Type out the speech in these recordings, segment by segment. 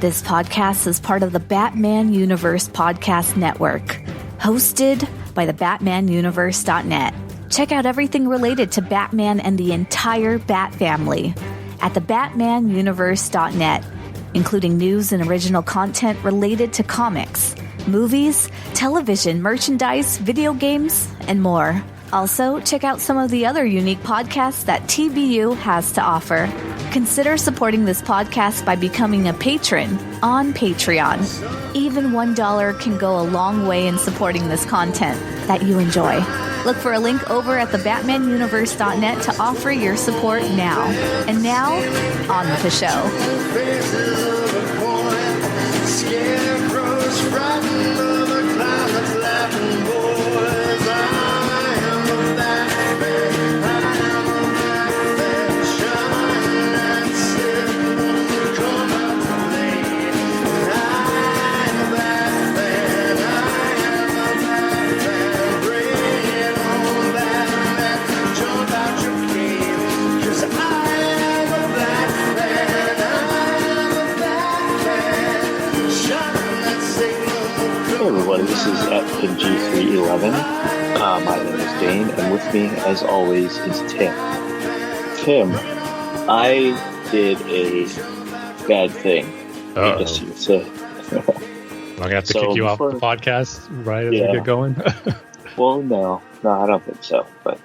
This podcast is part of the Batman Universe Podcast Network, hosted by the BatmanUniverse.net. Check out everything related to Batman and the entire Bat family at the BatmanUniverse.net, including news and original content related to comics, movies, television, merchandise, video games, and more. Also, check out some of the other unique podcasts that TBU has to offer. Consider supporting this podcast by becoming a patron on Patreon. Even $1 can go a long way in supporting this content that you enjoy. Look for a link over at the BatmanUniverse.net to offer your support now. And now, on with the show. Scarecrow's frightened of a clown that's laughing, boys. I am a Batman. I am a Batman. Shine and sit. Come out to play. I am a Batman. I am a Batman. Bring it on, Batman. Jump out your cave. 'Cause I am a Batman. I am a Batman. Shine that signal. Hey everybody, this is FNG311. My name is Dane, and with me, as always, is Tim. Tim, I did a bad thing, I guess you would say. I'm going to have to kick you off the podcast right as we get going. Well, no, I don't think so. But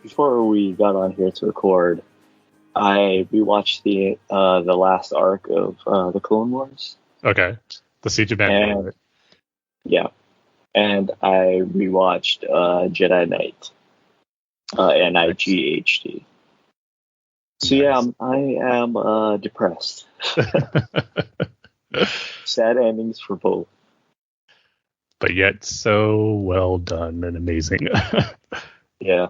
before we got on here to record, I rewatched the last arc of the Clone Wars. Okay. The Siege of Mandalore. Yeah. And I rewatched Jedi Knight, NIGHD. So yeah, I am depressed. Sad endings for both. But yet so well done and amazing. Yeah,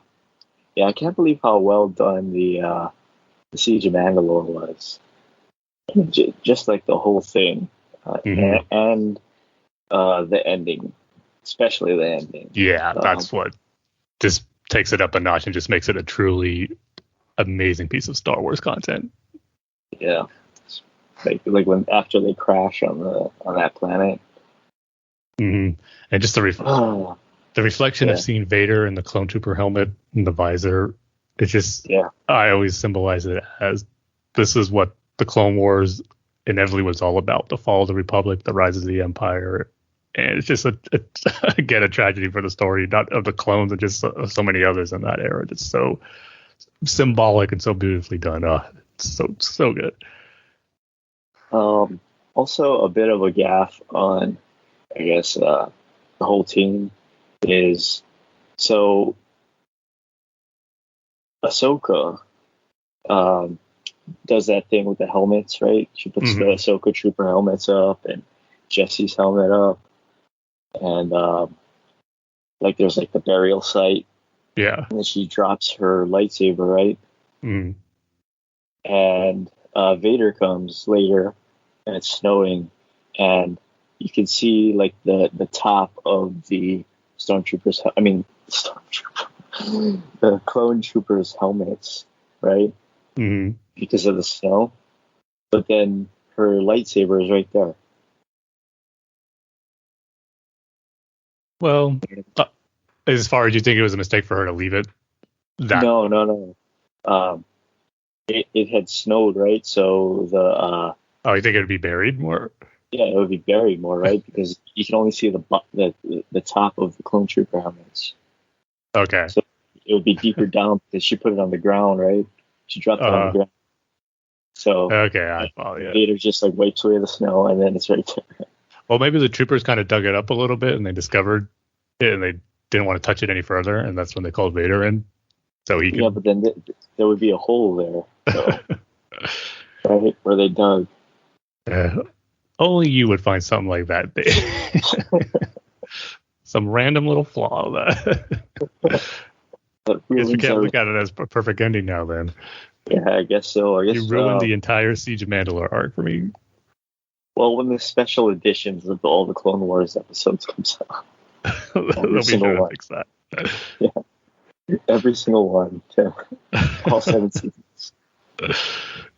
I can't believe how well done the Siege of Mandalore was. Just like the whole thing, and the ending, especially the ending. Yeah, that's what just takes it up a notch and just makes it a truly amazing piece of Star Wars content. Yeah, like when after they crash on that planet. And just the reflection of seeing Vader in the clone trooper helmet and the visor, it's just, I always symbolize it as this is what the Clone Wars inevitably was all about: the fall of the Republic, the rise of the Empire. And it's just again a tragedy for the story, not of the clones, and just so many others in that era. It's so symbolic and so beautifully done. It's so good. Also, a bit of a gaffe on, I guess, the whole team is, so Ahsoka does that thing with the helmets, right? She puts the Ahsoka trooper helmets up and Jesse's helmet up, and like there's like the burial site. Yeah. And then she drops her lightsaber, right? And Vader comes later, and it's snowing, and you can see like the top of the the clone troopers' helmets, right? Because of the snow. But then her lightsaber is right there. Well, as far as you think it was a mistake for her to leave it? No. It had snowed, right? So you think it would be buried more? Yeah, it would be buried more, right? Because you can only see the top of the clone trooper helmets. Okay. So it would be deeper down because she put it on the ground, right? She dropped it on the ground. So I follow you. Vader just like wipes away the snow, and then it's right there. Well, maybe the troopers kind of dug it up a little bit, and they discovered it, and they didn't want to touch it any further, and that's when they called Vader in. So he could... Yeah, but then there would be a hole there, so, right, where they dug. Only you would find something like that. Some random little flaw. I guess we can't look at it as a perfect ending now, then. Yeah, I guess so. You ruined the entire Siege of Mandalore arc for me. Well, when the special editions of all the Clone Wars episodes comes out, they'll be sure to fix that. Yeah, every single one, all 7 seasons.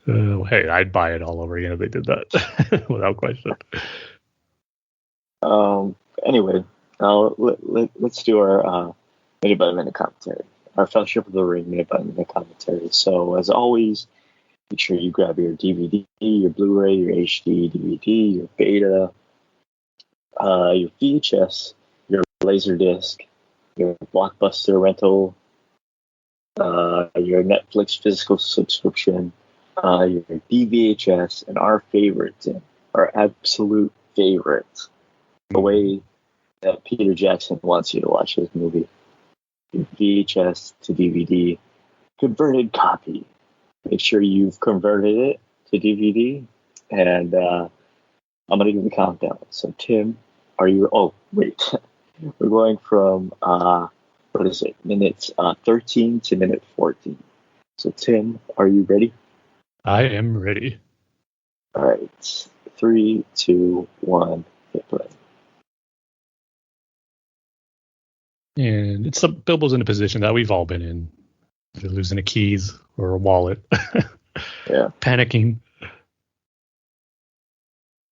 Hey, I'd buy it all over again if they did that without question. Anyway, let's do our minute by minute commentary. Our Fellowship of the Ring minute by minute commentary. So as always, make sure you grab your DVD, your Blu-ray, your HD DVD, your Beta, your VHS, your Laserdisc, your Blockbuster rental, your Netflix physical subscription, your DVHS, and our favorites, our absolute favorites, the way that Peter Jackson wants you to watch his movie. Your VHS to DVD converted copy. Make sure you've converted it to DVD, and I'm going to give the countdown. So, Tim, are you... Oh, wait. We're going from, what is it, minutes 13 to minute 14. So, Tim, are you ready? I am ready. All right. 3, 2, 1, hit play. And Bilbo's in a position that we've all been in. They're losing the keys or a wallet. Yeah. Panicking.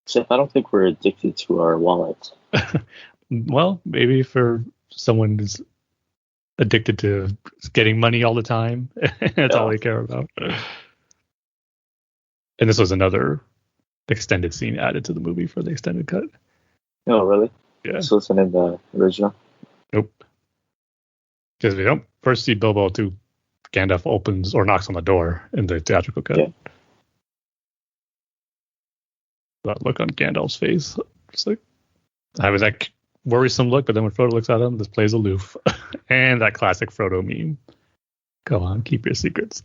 Except I don't think we're addicted to our wallet. Well, maybe for someone who's addicted to getting money all the time. That's all they care about. And this was another extended scene added to the movie for the extended cut. Oh, really? Yeah. So it's in the original? Nope. Because we don't first see Bilbo to Gandalf opens or knocks on the door in the theatrical cut. Yeah. That look on Gandalf's face. Just like, I was that worrisome look, but then when Frodo looks at him, this plays aloof. And that classic Frodo meme. Go on, keep your secrets.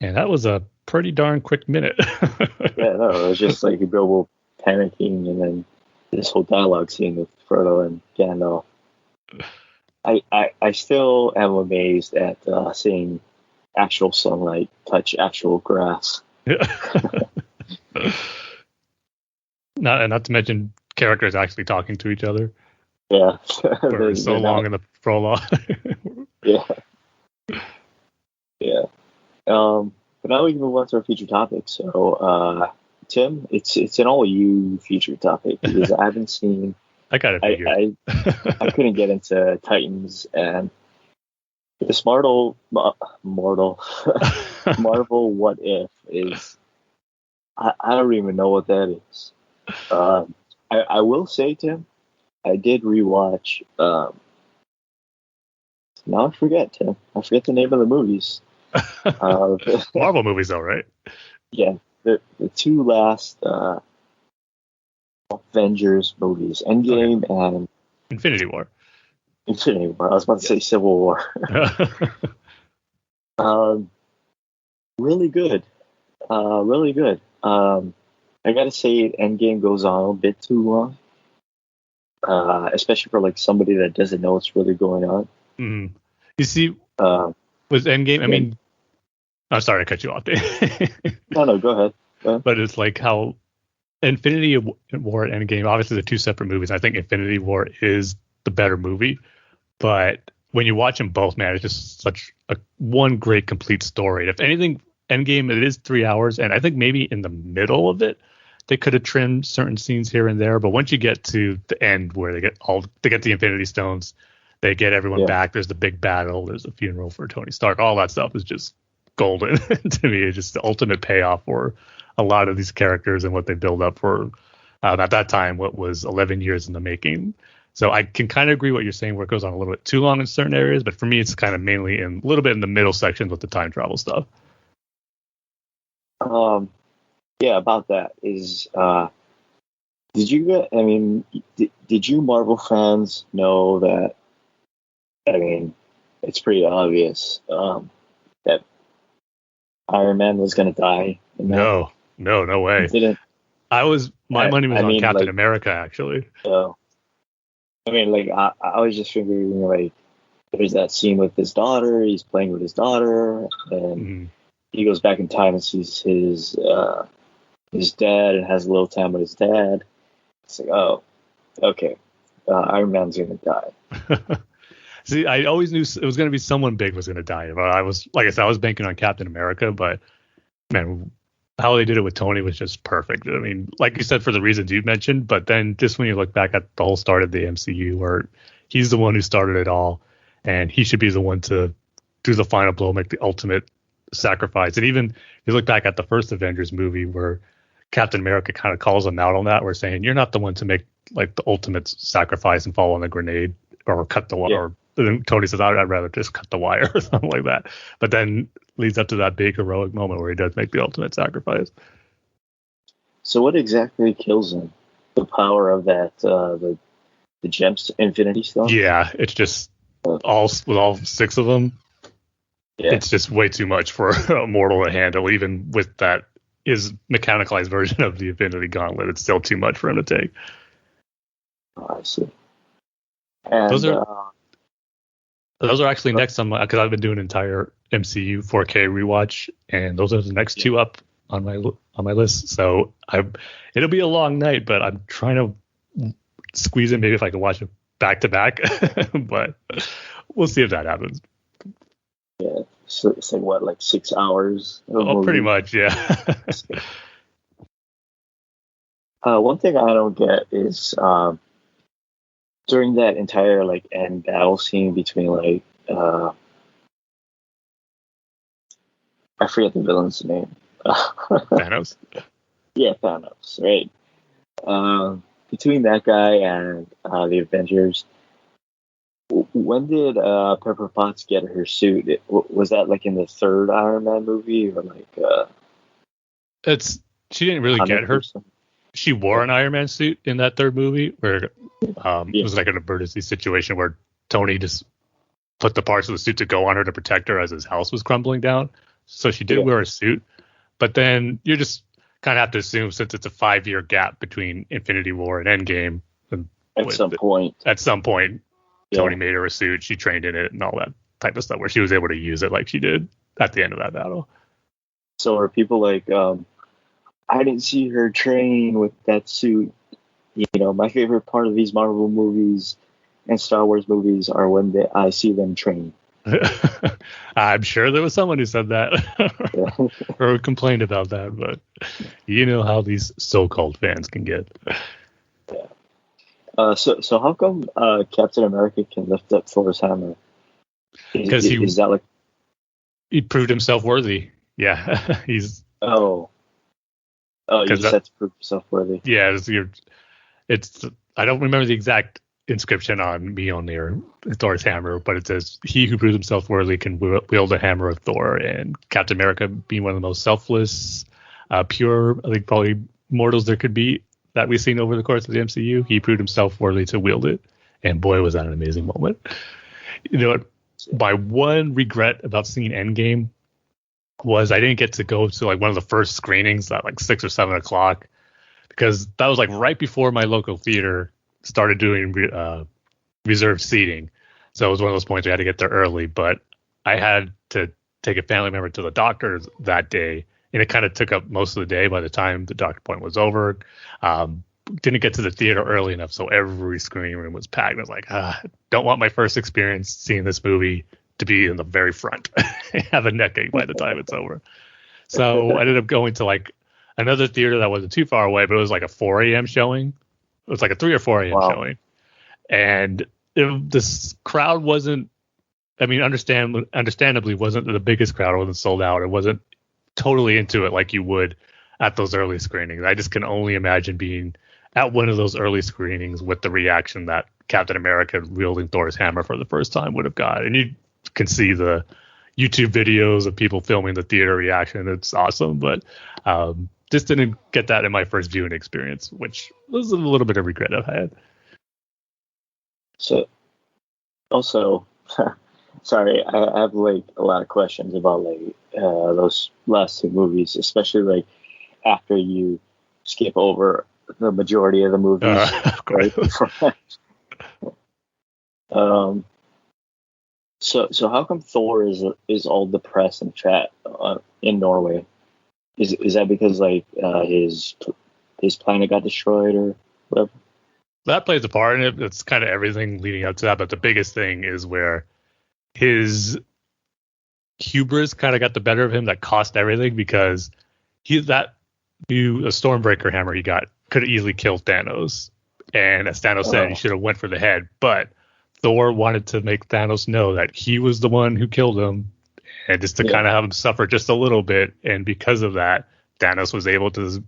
And that was a pretty darn quick minute. Yeah, no, it was just like Bilbo panicking and then this whole dialogue scene with Frodo and Gandalf. I still am amazed at seeing actual sunlight touch actual grass. Not to mention characters actually talking to each other. Yeah. For so long in the prologue. Yeah. Yeah. But now we can move on to our feature topic. So, Tim, it's an all you feature topic because I haven't seen. I gotta figure. I couldn't get into Titans and this Marvel What If is. I don't even know what that is. I will say, Tim, I did rewatch. Now I forget, Tim. I forget the name of the movies. Marvel movies, though, right? Yeah, the two last Avengers movies, Endgame and Infinity War. Infinity War. I was about to say Civil War. Really good. Really good. I gotta say, Endgame goes on a bit too long, especially for like somebody that doesn't know what's really going on. Mm-hmm. You see, with Endgame, I mean, I'm sorry to cut you off, Dave. No, go ahead. But it's like how Infinity War and Endgame, obviously they're two separate movies. I think Infinity War is the better movie, but when you watch them both, man, it's just such one great complete story. If anything, Endgame, it is 3 hours, and I think maybe in the middle of it, they could have trimmed certain scenes here and there. But once you get to the end where they get the Infinity Stones, they get everyone back. There's the big battle. There's a funeral for Tony Stark. All that stuff is just golden to me. It's just the ultimate payoff for a lot of these characters and what they build up for at that time, what was 11 years in the making. So I can kind of agree what you're saying, where it goes on a little bit too long in certain areas, but for me, it's kind of mainly in a little bit in the middle sections with the time travel stuff. Yeah, about that is, did you Marvel fans know that, I mean, it's pretty obvious, that Iron Man was going to die? No way. Didn't. My money was on Captain America, actually. I mean, like, I was just figuring, like, there's that scene with his daughter, he's playing with his daughter, and he goes back in time and sees his dad and has a little time with his dad. It's like, oh, okay, Iron Man's gonna die. See, I always knew it was going to be someone big was going to die. But I was, like I said, I was banking on Captain America, but man, how they did it with Tony was just perfect. I mean, like you said, for the reasons you mentioned, but then just when you look back at the whole start of the MCU, where he's the one who started it all, and he should be the one to do the final blow, make the ultimate sacrifice. And even you look back at the first Avengers movie where Captain America kind of calls him out on that. We're saying you're not the one to make like the ultimate sacrifice and fall on the grenade or cut the wire. Yeah. Or then Tony says, I'd rather just cut the wire or something like that. But then leads up to that big heroic moment where he does make the ultimate sacrifice. So what exactly kills him? The power of that the gems Infinity Stone? Yeah, it's just all 6 of them. Yeah. It's just way too much for a mortal to handle, even with that is mechanicalized version of the Infinity Gauntlet. It's still too much for him to take. Oh, I see. And those are actually next on my, because I've been doing an entire MCU 4K rewatch, and those are the next 2 up on my list. So it'll be a long night, but I'm trying to squeeze in maybe if I can watch it back to back. But we'll see if that happens. Yeah, so it's like what, like 6 hours? Oh, pretty much, yeah. One thing I don't get is during that entire like end battle scene between like I forget the villain's name. Thanos. Yeah, Thanos. Right. Between that guy and the Avengers. When did Pepper Potts get her suit? Was that like in the 3rd Iron Man movie, or like? She didn't really get her. She wore an Iron Man suit in that 3rd movie, where it was like an emergency situation where Tony just put the parts of the suit to go on her to protect her as his house was crumbling down. So she did wear a suit, but then you just kind of have to assume, since it's a 5-year gap between Infinity War and Endgame, at some point. Tony made her a suit. She trained in it and all that type of stuff, where she was able to use it like she did at the end of that battle. So are people like, I didn't see her train with that suit. You know, my favorite part of these Marvel movies and Star Wars movies are when I see them train. I'm sure there was someone who said that or complained about that, but you know how these so-called fans can get. Yeah. So how come Captain America can lift up Thor's hammer? Because he proved himself worthy. Yeah, he's. Oh, you just had to prove yourself worthy. Yeah, it's. I don't remember the exact inscription on Mjolnir, Thor's hammer, but it says, "He who proves himself worthy can wield the hammer of Thor." And Captain America, being one of the most selfless, pure, I think probably mortals there could be that we've seen over the course of the MCU, he proved himself worthy to wield it. And boy, was that an amazing moment. You know what? My one regret about seeing Endgame was I didn't get to go to like one of the first screenings at like 6 or 7 o'clock, because that was like right before my local theater started doing reserved seating. So it was one of those points where I had to get there early, but I had to take a family member to the doctor's that day, and it kind of took up most of the day by the time the doctor appointment was over. Didn't get to the theater early enough, so every screening room was packed. I was like, don't want my first experience seeing this movie to be in the very front. Have a neck ache by the time it's over. So I ended up going to like another theater that wasn't too far away, but it was like a 4 a.m. showing. It was like a 3 or 4 a.m. showing. And this crowd wasn't, I mean, understandably wasn't the biggest crowd. It wasn't sold out. It wasn't totally into it like you would at those early screenings. I just can only imagine being at one of those early screenings with the reaction that Captain America wielding Thor's hammer for the first time would have got. And you can see the YouTube videos of people filming the theater reaction. It's awesome, but just didn't get that in my first viewing experience, which was a little bit of regret I've had. So, also, sorry, I have like a lot of questions about like those last 2 movies, especially like after you skip over the majority of the movies. Right? So how come Thor is all depressed and fat in Norway? Is that because like his planet got destroyed or whatever? that plays a part in it. It's kind of everything leading up to that. But the biggest thing is where his hubris kind of got the better of him. That cost everything because that new Stormbreaker hammer he got could have easily killed Thanos. And as Thanos said, he should have went for the head. But Thor wanted to make Thanos know that he was the one who killed him, and just to kind of have him suffer just a little bit. And because of that, Thanos was able to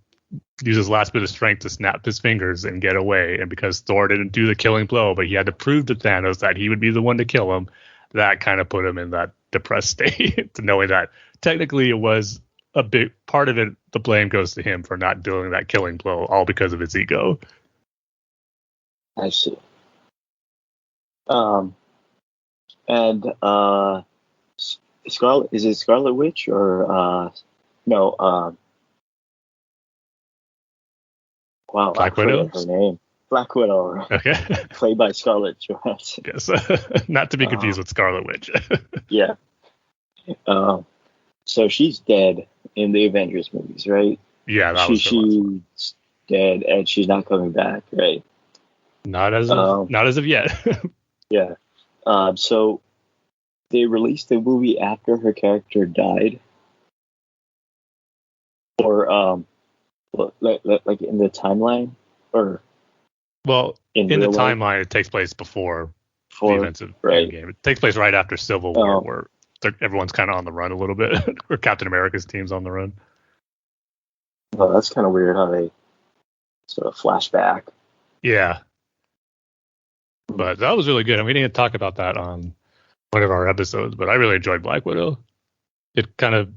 use his last bit of strength to snap his fingers and get away. And because Thor didn't do the killing blow, but he had to prove to Thanos that he would be the one to kill him, that kind of put him in that depressed state, to knowing that technically it was a big part of it. The blame goes to him for not doing that killing blow, all because of his ego. I see. And Scarlet, is it Scarlet Witch or no? Wow, Black Widow. Her name, Black Widow. Okay. Played by Scarlett Johansson. Yes, not to be confused with Scarlet Witch. Yeah. So she's dead in the Avengers movies, right? Yeah, she's dead and she's not coming back, right? Not as of yet. Yeah. So they released the movie after her character died, or like in the timeline, or in the timeline, life? it takes place before the events of Endgame. It takes place right after Civil War, where everyone's kind of on the run a little bit, where Captain America's team's on the run. Well, that's kind of weird how they sort of flashback. Yeah. But that was really good. And we didn't talk about that on one of our episodes, but I really enjoyed Black Widow. It kind of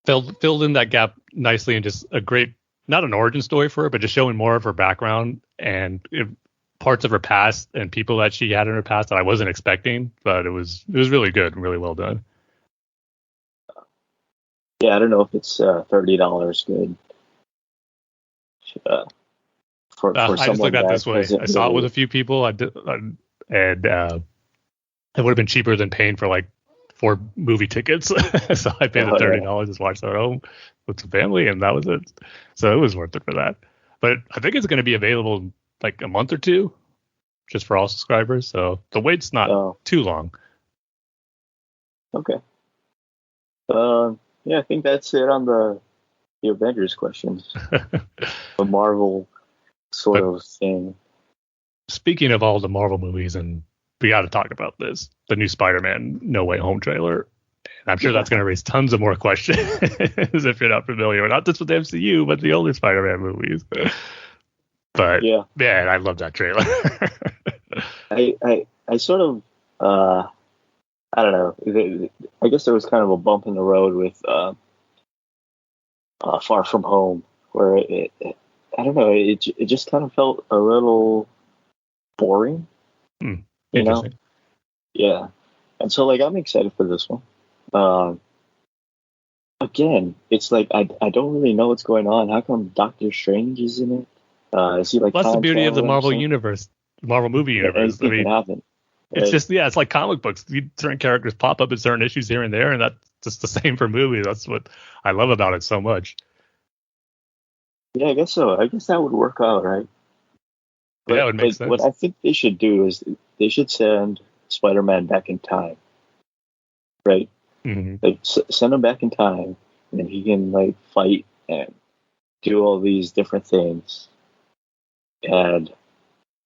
filled in that gap nicely, and just a great, not an origin story for her, but just showing more of her background and parts of her past and people that she had in her past that I wasn't expecting. But it was really good and really well done. Yeah, I don't know if it's $30 good. For I just looked at it this way. I saw it with a few people. I did, and it would have been cheaper than paying for like 4 movie tickets. So I paid the $30 to watch that at home with the family, and that was it. So it was worth it for that. But I think it's going to be available in like a month or two, just for all subscribers. So the wait's not too long. Okay. Yeah, I think that's it on the Avengers questions. The Marvel sort of thing. Speaking of all the Marvel movies, and we got to talk about this, the new Spider-Man No Way Home trailer. And I'm sure that's going to raise tons of more questions if you're not familiar, not just with the MCU, but the older Spider-Man movies. But yeah, man, I love that trailer. I sort of, I don't know. I guess there was kind of a bump in the road with Far From Home, where I don't know, it just kind of felt a little boring, you know? Yeah. And so, like, I'm excited for this one. Again, it's like, I don't really know what's going on. How come Doctor Strange is in it? Is he like... Well, that's the beauty of the Marvel universe, Marvel movie universe. I mean, happen, right? It's just, it's like comic books. Certain characters pop up in certain issues here and there, and that's just the same for movies. That's what I love about it so much. Yeah, I guess so. I guess that would work out, right? But, yeah, it would make sense. What I think they should do is they should send Spider-Man back in time, right? Mm-hmm. Like send him back in time, and then he can like fight and do all these different things. And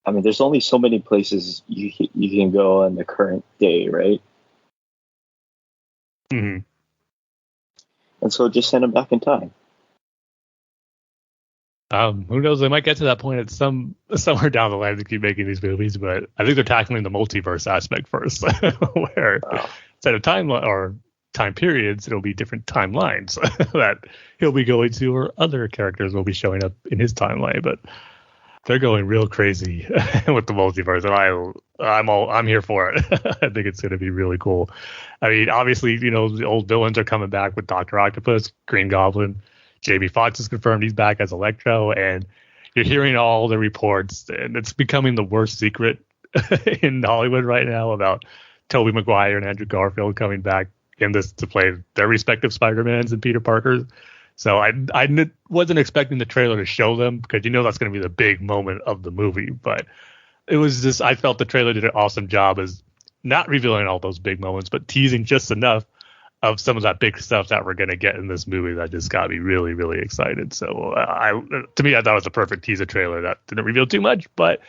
I mean, there's only so many places you can go in the current day, right? Mm-hmm. And so just send him back in time. Who knows? They might get to that point at somewhere down the line to keep making these movies, but I think they're tackling the multiverse aspect first, where instead of time periods, it'll be different timelines that he'll be going to, or other characters will be showing up in his timeline. But they're going real crazy with the multiverse, and I'm here for it. I think it's going to be really cool. I mean, obviously, the old villains are coming back with Dr. Octopus, Green Goblin. Jamie Foxx has confirmed he's back as Electro, and you're hearing all the reports, and it's becoming the worst secret in Hollywood right now about Tobey Maguire and Andrew Garfield coming back in this to play their respective Spider-Mans and Peter Parkers. So I wasn't expecting the trailer to show them because that's going to be the big moment of the movie. But it was just, I felt the trailer did an awesome job as not revealing all those big moments, but teasing just enough of some of that big stuff that we're going to get in this movie that just got me really, really excited. So to me, I thought it was a perfect teaser trailer that didn't reveal too much, but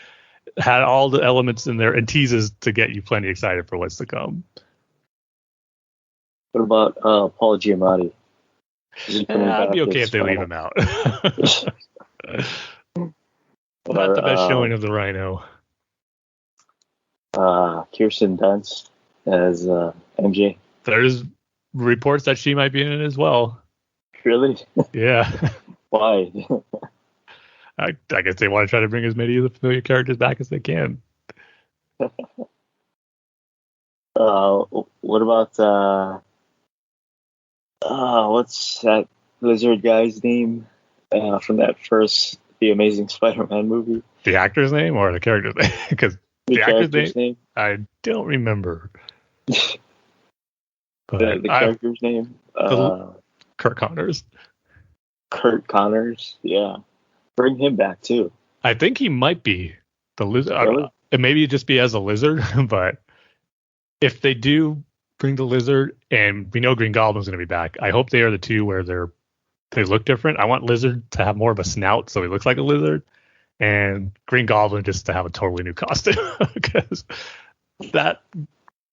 had all the elements in there and teases to get you plenty excited for what's to come. What about Paul Giamatti? I'd be okay if they leave him out. Not the best showing of the Rhino. Kirsten Dunst as MJ. There's reports that she might be in it as well. Really? Yeah. Why? I guess they want to try to bring as many of the familiar characters back as they can. What about what's that lizard guy's name from that first The Amazing Spider-Man movie? The actor's name or the character's name? Because the actor's name, I don't remember. The character's name? Kurt Connors. Kurt Connors, yeah. Bring him back too. I think he might be the lizard. Really? It maybe just be as a lizard, but if they do bring the lizard, and we know Green Goblin's going to be back, I hope they are the two where they look different. I want Lizard to have more of a snout, so he looks like a lizard, and Green Goblin just to have a totally new costume, because that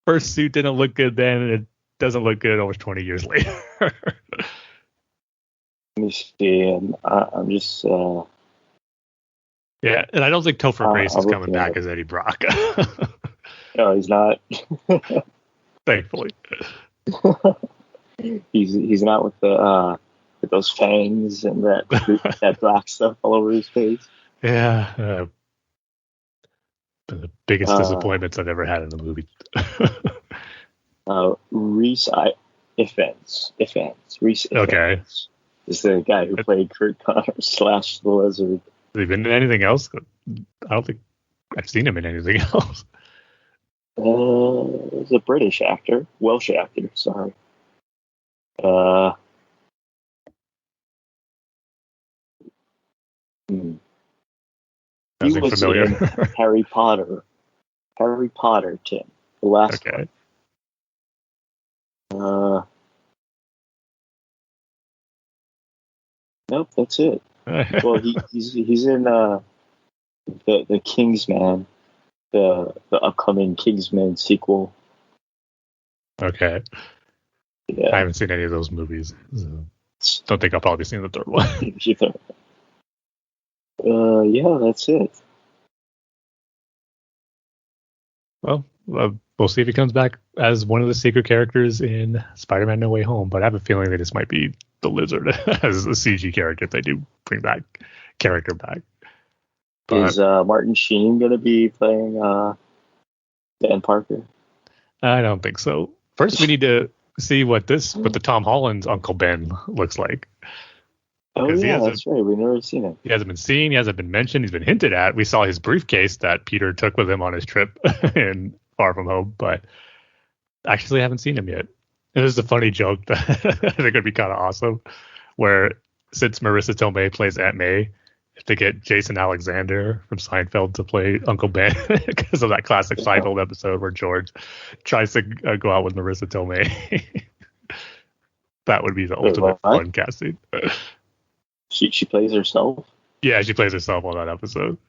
first suit didn't look good then, and it doesn't look good almost 20 years later. Let me see. I'm just. Yeah, and I don't think Topher Grace is coming back as Eddie Brock. No, he's not. Thankfully. He's not with with those fangs and that black stuff all over his face. Yeah. The biggest disappointments I've ever had in the movie. Reese Ifans. Reese Ifans. Okay. Is the guy who played Kurt Connors / the Lizard. Has he been in anything else? I don't think I've seen him in anything else. He's a British actor. Welsh actor, sorry. He was familiar. in Harry Potter. Harry Potter, Tim. The last Okay. one. Nope, that's it. Well, he's in the Kingsman, the upcoming Kingsman sequel. Okay. Yeah. I haven't seen any of those movies. So don't think I'll probably see the third one. Yeah, that's it. Well, we'll see if he comes back as one of the secret characters in Spider-Man No Way Home, but I have a feeling that this might be the Lizard as a CG character if they do bring that character back. Is Martin Sheen going to be playing Dan Parker? I don't think so. First, we need to see what the Tom Holland's Uncle Ben looks like. Oh, yeah, that's right. We've never seen him. He hasn't been seen. He hasn't been mentioned. He's been hinted at. We saw his briefcase that Peter took with him on his trip in Far From Home, but actually haven't seen him yet. And this is a funny joke that I think would be kind of awesome, where since Marissa Tomei plays Aunt May, if they get Jason Alexander from Seinfeld to play Uncle Ben because of that classic Seinfeld episode where George tries to go out with Marissa Tomei. That would be the ultimate fun casting. She plays herself? Yeah, she plays herself on that episode.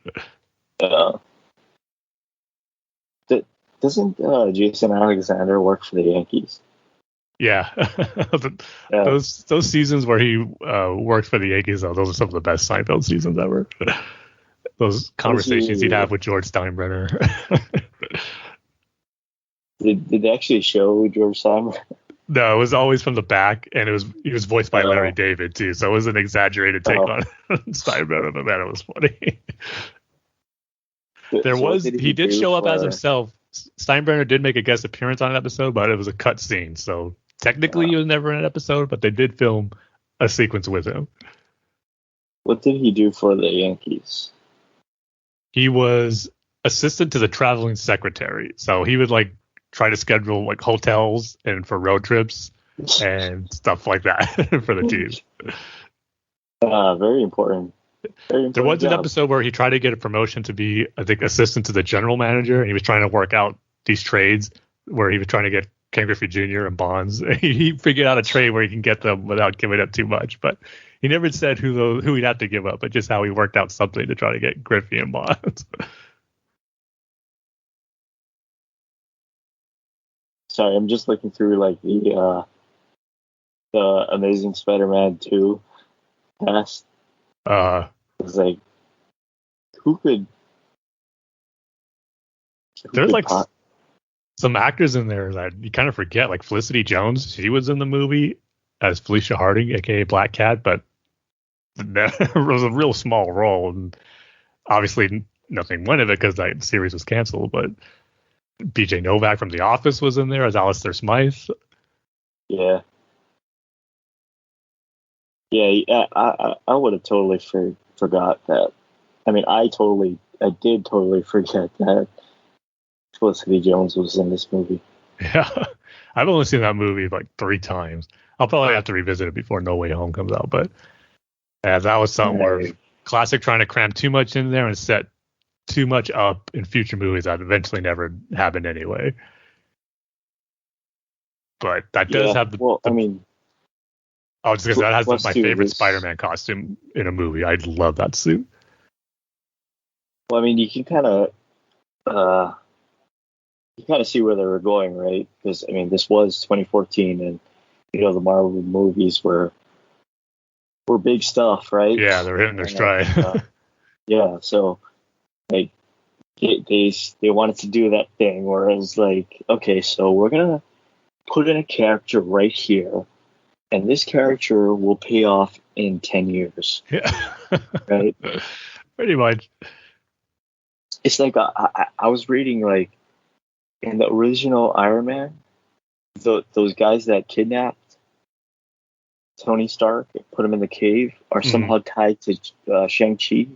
Doesn't Jason Alexander work for the Yankees? Yeah. Those seasons where he worked for the Yankees, those are some of the best Seinfeld seasons ever. Those conversations he'd have with George Steinbrenner. Did they actually show George Steinbrenner? No, it was always from the back, and he was voiced by Larry David too, so it was an exaggerated take on Steinbrenner, but man, it was funny. He did show up as himself. Steinbrenner did make a guest appearance on an episode, but it was a cut scene, so technically he was never in an episode, but they did film a sequence with him. What did he do for the Yankees? He was assistant to the traveling secretary, so he would try to schedule hotels and for road trips and stuff like that for the team. Very important. Very important. There was an job. episode where he tried to get a promotion to be, I think, assistant to the general manager, and he was trying to work out these trades where he was trying to get Ken Griffey Jr. and Bonds. He figured out a trade where he can get them without giving up too much, but he never said who he'd have to give up, but just how he worked out something to try to get Griffey and Bonds. Sorry, I'm just looking through like the Amazing Spider-Man 2 cast. It's like there's like some actors in there that you kind of forget, like Felicity Jones. She was in the movie as Felicia Harding, aka Black Cat, but it was a real small role, and obviously nothing went of it because that series was canceled. But BJ Novak from The Office was in there as Alistair Smythe. Yeah. I would have totally forgot that. I mean, I did totally forget that Felicity Jones was in this movie. Yeah, I've only seen that movie like 3 times. I'll probably have to revisit it before No Way Home comes out. But that was something where classic trying to cram too much in there and set too much up in future movies that eventually never happened anyway. But that does have that has my favorite Spider-Man costume in a movie. I love that suit. Well, I mean, you can kind of see where they were going, right? Because I mean, this was 2014, and the Marvel movies were big stuff, right? Yeah, they're hitting their stride. Yeah, so like they wanted to do that thing where it was like, okay, so we're gonna put in a character right here, and this character will pay off in 10 years. Yeah. Right? Pretty much. It's like I was reading, like, in the original Iron Man, those guys that kidnapped Tony Stark and put him in the cave are somehow tied to Shang-Chi.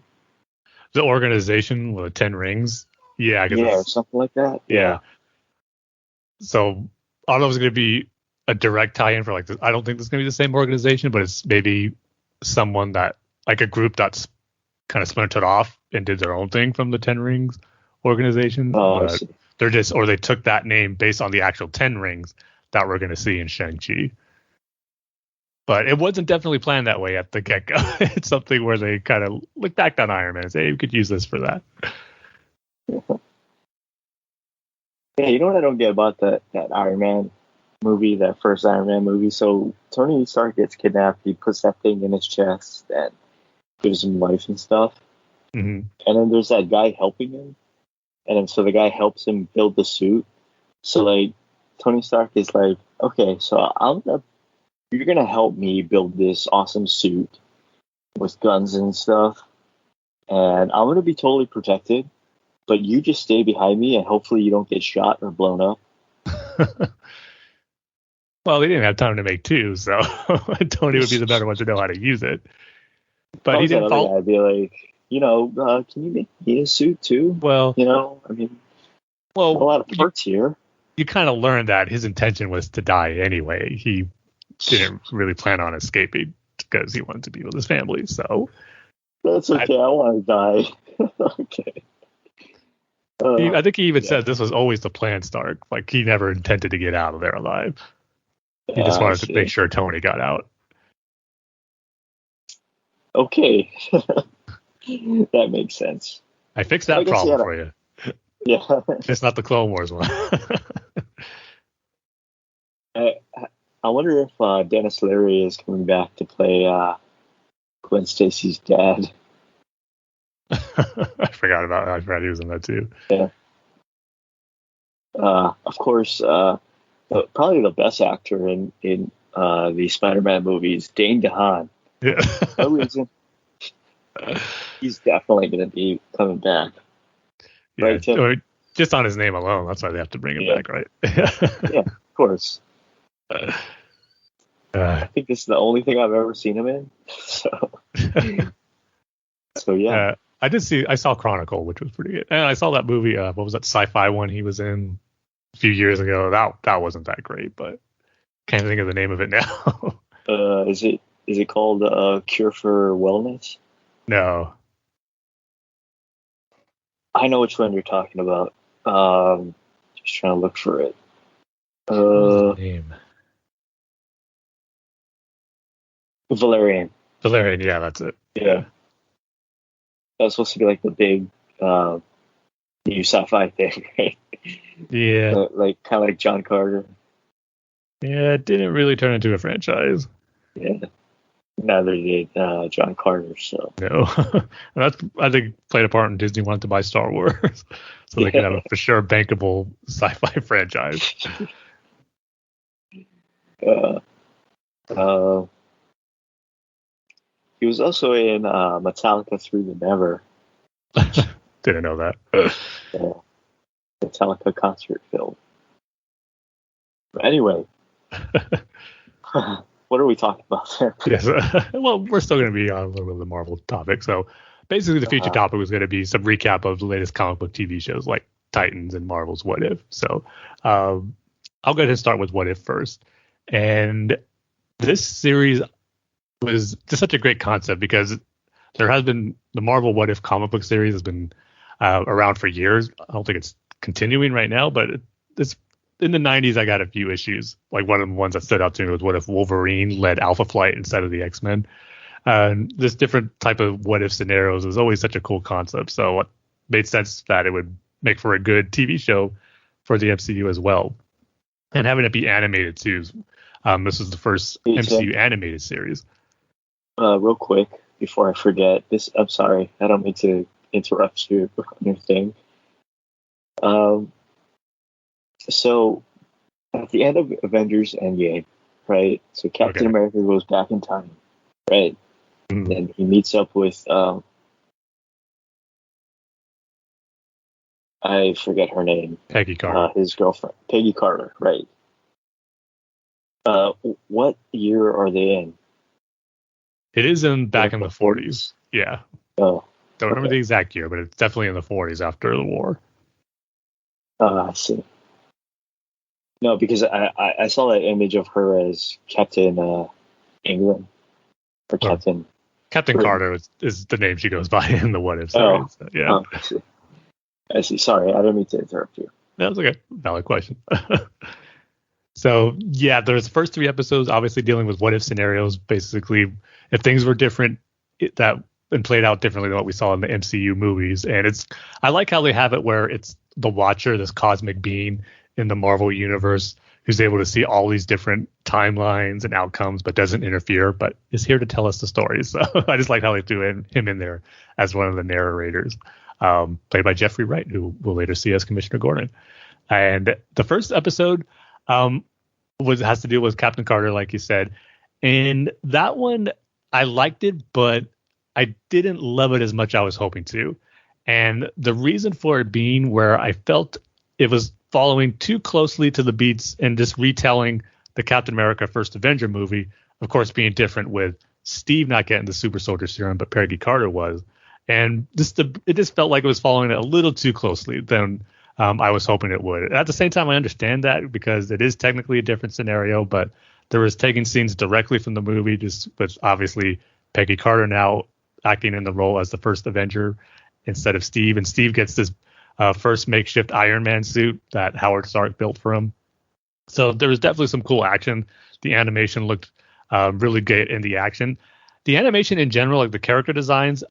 The organization with the 10 rings? Yeah, or something like that. Yeah. So I don't know if it's going to be a direct tie-in for like this. I don't think it's going to be the same organization, but it's maybe someone that, like a group that's kind of splintered off and did their own thing from the 10 Rings organization. But they took that name based on the actual 10 Rings that we're going to see in Shang-Chi. But it wasn't definitely planned that way at the get-go. It's something where they kind of look back on Iron Man and say, hey, we could use this for that. Yeah, you know what I don't get about that Iron Man movie, that first Iron Man movie? So Tony Stark gets kidnapped, he puts that thing in his chest and gives him life and stuff. Mm-hmm. And then there's that guy helping him. And then so the guy helps him build the suit. So like Tony Stark is like, okay, so you're gonna help me build this awesome suit with guns and stuff, and I'm gonna be totally protected, but you just stay behind me and hopefully you don't get shot or blown up. Well, they didn't have time to make 2, so Tony would be the better one to know how to use it. But he didn't fall. I'd be like, can you make me a suit too? Well, I mean, a lot of parts here. You kind of learned that his intention was to die anyway. He didn't really plan on escaping because he wanted to be with his family. So that's okay. I want to die. Okay. I think he even said this was always the plan, Stark. Like, he never intended to get out of there alive. He just wanted to make sure Tony got out. Okay. That makes sense. I fixed that problem for you. Yeah. It's not the Clone Wars one. I wonder if Dennis Leary is coming back to play Gwen Stacy's dad. I forgot he was in that too. Yeah. Of course, probably the best actor in the Spider-Man movies, Dane DeHaan. Yeah. No reason. He's definitely going to be coming back. Yeah, right, Tim? Just on his name alone, that's why they have to bring him back, right? Yeah, of course. I think this is the only thing I've ever seen him in. So yeah. I saw Chronicle, which was pretty good. And I saw that movie, what was that sci-fi one he was in a few years ago? That wasn't that great, but can't think of the name of it now. Is it Is it called Cure for Wellness? No. I know which one you're talking about. Just trying to look for it. What's the name? Valerian. Valerian, yeah, that's it. Yeah. That was supposed to be like the big new sci-fi thing, right? Yeah. Like kind of like John Carter. Yeah, it didn't really turn into a franchise. Yeah. Neither did John Carter, so. No. That's, I think, played a part in Disney wanted to buy Star Wars. So they could have a for sure bankable sci-fi franchise. He was also in Metallica Through the Never. Didn't know that. Metallica concert film. But anyway, what are we talking about there? Yes. Well, we're still going to be on a little bit of the Marvel topic. So basically, the feature topic was going to be some recap of the latest comic book TV shows like Titans and Marvel's What If. So I'll go ahead and start with What If first. And this series was just such a great concept because there has been the Marvel What If comic book series has been around for years. I don't think it's continuing right now, but it's in the 90s. I got a few issues. Like one of the ones that stood out to me was what if Wolverine led Alpha Flight instead of the X-Men. This different type of what if scenarios is always such a cool concept. So it made sense that it would make for a good TV show for the MCU as well. And having it be animated too. This is the first MCU animated series. Real quick, before I forget, I'm sorry, I don't mean to interrupt you on your thing. So, at the end of Avengers Endgame, right? So Captain America goes back in time, right? Mm-hmm. Then he meets up with I forget her name. Peggy Carter. His girlfriend, Peggy Carter, right? What year are they in? It is back in the 40s. Yeah. Oh. Don't remember the exact year, but it's definitely in the 40s after the war. I see. No, because I saw that image of her as Captain England. Or Captain Britain. Carter is the name she goes by in the What If series. Oh. Yeah. Oh, I see. Sorry, I didn't mean to interrupt you. That's okay. Valid question. So, yeah, there's the first 3 episodes obviously dealing with what if scenarios. Basically, if things were different and played out differently than what we saw in the MCU movies. And I like how they have it where it's the Watcher, this cosmic being in the Marvel universe, who's able to see all these different timelines and outcomes, but doesn't interfere, but is here to tell us the stories. So I just like how they threw him in there as one of the narrators, played by Jeffrey Wright, who we'll later see as Commissioner Gordon. And the first episode has to do with Captain Carter, like you said. And that one, I liked it, but I didn't love it as much as I was hoping to. And the reason for it being where I felt it was following too closely to the beats and just retelling the Captain America First Avenger movie, of course, being different with Steve not getting the super soldier serum, but Peggy Carter was. And it just felt like it was following it a little too closely than I was hoping it would. At the same time, I understand that because it is technically a different scenario, but there was taking scenes directly from the movie, just with obviously Peggy Carter now acting in the role as the first Avenger instead of Steve. And Steve gets this first makeshift Iron Man suit that Howard Stark built for him. So there was definitely some cool action. The animation looked really good in the action. The animation in general, like the character designs,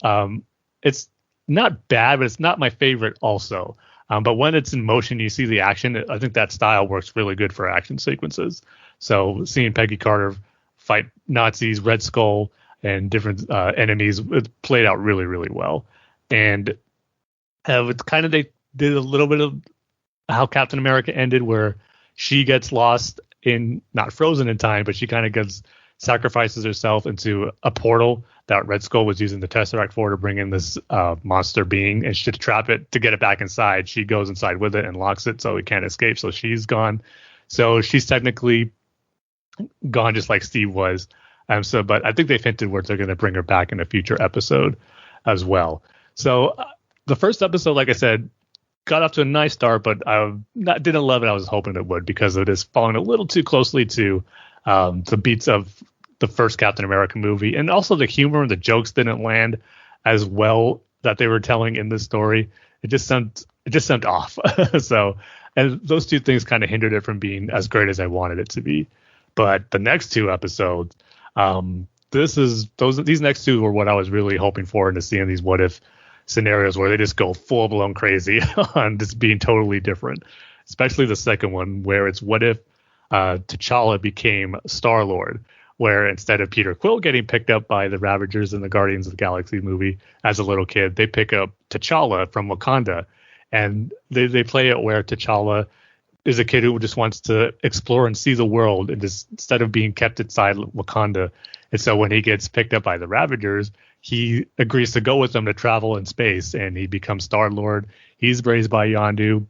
it's not bad, but it's not my favorite also. But when it's in motion, you see the action. I think that style works really good for action sequences. So seeing Peggy Carter fight Nazis, Red Skull, and different enemies, it played out really, really well. And it's kind of, they did a little bit of how Captain America ended, where she gets lost not frozen in time, but she kind of sacrifices herself into a portal that Red Skull was using the Tesseract for to bring in this monster being, and to trap it, to get it back inside. She goes inside with it and locks it so it can't escape. So she's gone. So she's technically gone just like Steve was. But I think they've hinted where they're going to bring her back in a future episode as well. So the first episode, like I said, got off to a nice start, but I didn't love it. I was hoping it would, because it is following a little too closely to the beats of the first Captain America movie. And also the humor and the jokes didn't land as well that they were telling in this story. It just sounded off. So, and those two things kind of hindered it from being as great as I wanted it to be. But the next two episodes, these next two were what I was really hoping for, and to see in these what if scenarios where they just go full blown crazy on just being totally different. Especially the second one, where it's what if T'Challa became Star-Lord, where instead of Peter Quill getting picked up by the Ravagers in the Guardians of the Galaxy movie as a little kid, they pick up T'Challa from Wakanda, and they play it where T'Challa is a kid who just wants to explore and see the world, and just instead of being kept inside Wakanda. And so when he gets picked up by the Ravagers, he agrees to go with them to travel in space, and he becomes Star-Lord. He's raised by Yondu.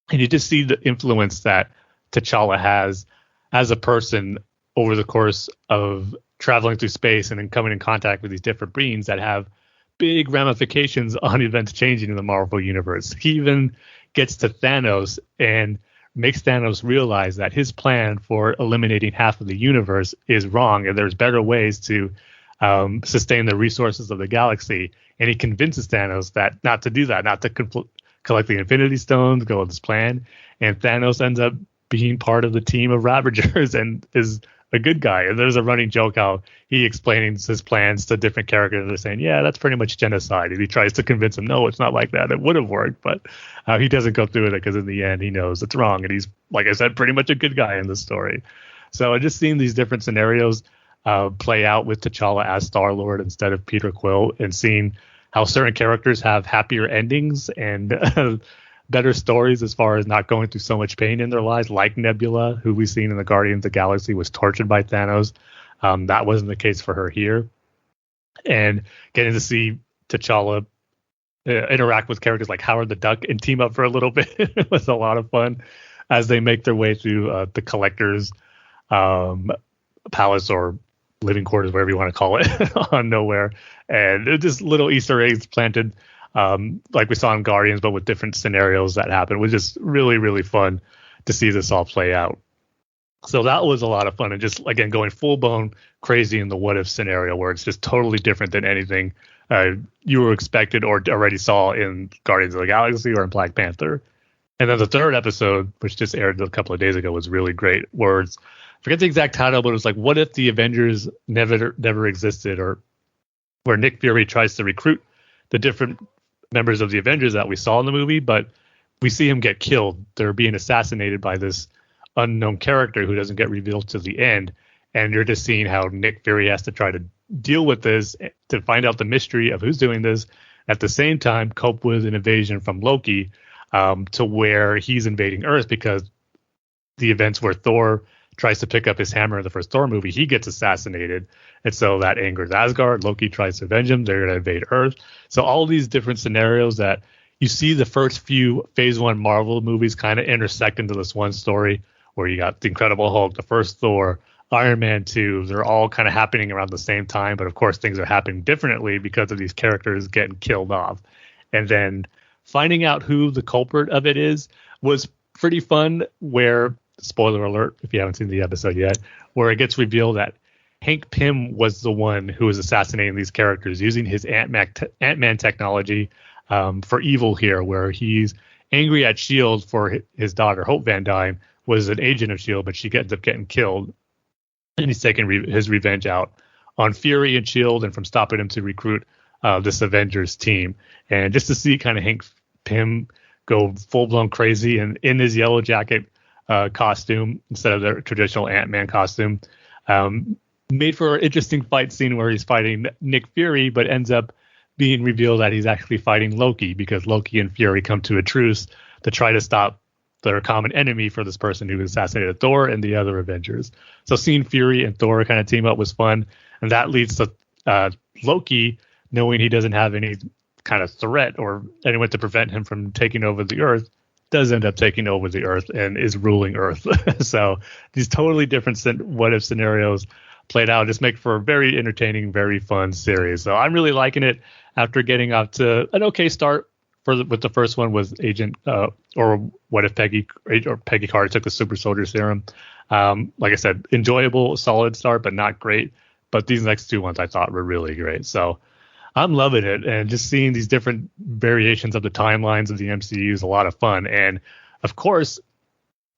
And you just see the influence that T'Challa has as a person over the course of traveling through space and then coming in contact with these different beings that have big ramifications on events changing in the Marvel Universe. He even gets to Thanos and makes Thanos realize that his plan for eliminating half of the universe is wrong, and there's better ways to sustain the resources of the galaxy. And he convinces Thanos that not to do that, not to collect the Infinity Stones, go with his plan. And Thanos ends up being part of the team of Ravagers and is a good guy. And there's a running joke how he explaining his plans to different characters. They're saying, yeah, that's pretty much genocide. And he tries to convince them, no, it's not like that. It would have worked. But he doesn't go through with it because in the end, he knows it's wrong. And he's, like I said, pretty much a good guy in the story. So I just seen these different scenarios play out with T'Challa as Star-Lord instead of Peter Quill, and seeing how certain characters have happier endings and better stories as far as not going through so much pain in their lives, like Nebula, who we've seen in the Guardians of the Galaxy was tortured by Thanos. That wasn't the case for her here. And getting to see T'Challa interact with characters like Howard the Duck and team up for a little bit was a lot of fun as they make their way through the Collector's palace or living quarters, whatever you want to call it, on Nowhere. And just little Easter eggs planted like we saw in Guardians, but with different scenarios that happened. It was just really, really fun to see this all play out. So that was a lot of fun. And just, again, going full-blown crazy in the what-if scenario where it's just totally different than anything you were expected or already saw in Guardians of the Galaxy or in Black Panther. And then the third episode, which just aired a couple of days ago, was really great. Where it's, I forget the exact title, but it was like, what if the Avengers never existed? Or where Nick Fury tries to recruit the different members of the Avengers that we saw in the movie, but we see him get killed. They're being assassinated by this unknown character who doesn't get revealed to the end. And you're just seeing how Nick Fury has to try to deal with this to find out the mystery of who's doing this. At the same time, cope with an invasion from Loki, to where he's invading Earth because the events where Thor tries to pick up his hammer in the first Thor movie, he gets assassinated. And so that angers Asgard. Loki tries to avenge him. They're going to invade Earth. So all these different scenarios that you see the first few Phase 1 Marvel movies kind of intersect into this one story where you got the Incredible Hulk, the first Thor, Iron Man 2. They're all kind of happening around the same time. But of course, things are happening differently because of these characters getting killed off. And then finding out who the culprit of it is was pretty fun, where, spoiler alert if you haven't seen the episode yet, where it gets revealed that Hank Pym was the one who was assassinating these characters using his Ant-Man technology for evil here, where he's angry at S.H.I.E.L.D. for his daughter, Hope Van Dyne, was an agent of S.H.I.E.L.D., but she ends up getting killed. And he's taking his revenge out on Fury and S.H.I.E.L.D. and from stopping him to recruit this Avengers team. And just to see kind of Hank Pym go full-blown crazy and in his yellow jacket costume instead of their traditional Ant-Man costume, made for an interesting fight scene where he's fighting Nick Fury, but ends up being revealed that he's actually fighting Loki, because Loki and Fury come to a truce to try to stop their common enemy for this person who assassinated Thor and the other Avengers. So seeing Fury and Thor kind of team up was fun, and that leads to Loki knowing he doesn't have any kind of threat or anyone to prevent him from taking over the Earth, does end up taking over the Earth and is ruling Earth. So these totally different what-if scenarios played out just make for a very entertaining, very fun series. So I'm really liking it after getting off to an okay start with the first one was Agent or what if Peggy Carter took the super soldier serum. Like I said, enjoyable, solid start, but not great. But these next two ones I thought were really great. So I'm loving it, and just seeing these different variations of the timelines of the MCU is a lot of fun. And of course,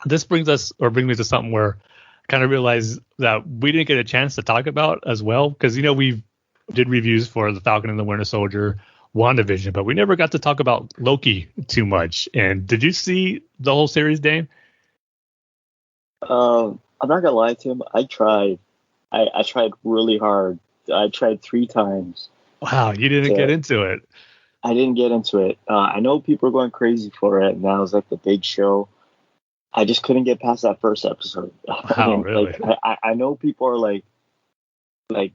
this brings me to something where I kind of realized that we didn't get a chance to talk about as well, because we did reviews for the Falcon and the Winter Soldier, WandaVision, but we never got to talk about Loki too much. And did you see the whole series, Dane? I'm not gonna lie to him. I tried. I tried really hard. I tried 3 times. Wow, you didn't get into it. I didn't get into it. I know people are going crazy for it, and that was like the big show. I just couldn't get past that first episode. Wow, really? I know people are like kind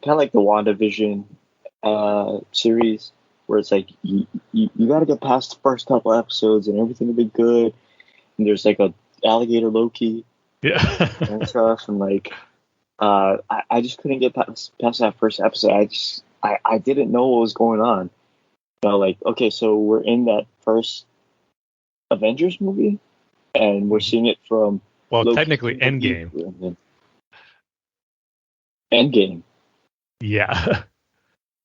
of like the WandaVision series, where it's like you got to get past the first couple episodes and everything will be good. And there's like a alligator Loki, yeah, and stuff, and like I just couldn't get past that first episode. I didn't know what was going on. Like, okay, so we're in that first Avengers movie, and we're seeing it from Loki, technically Endgame. Endgame. Yeah.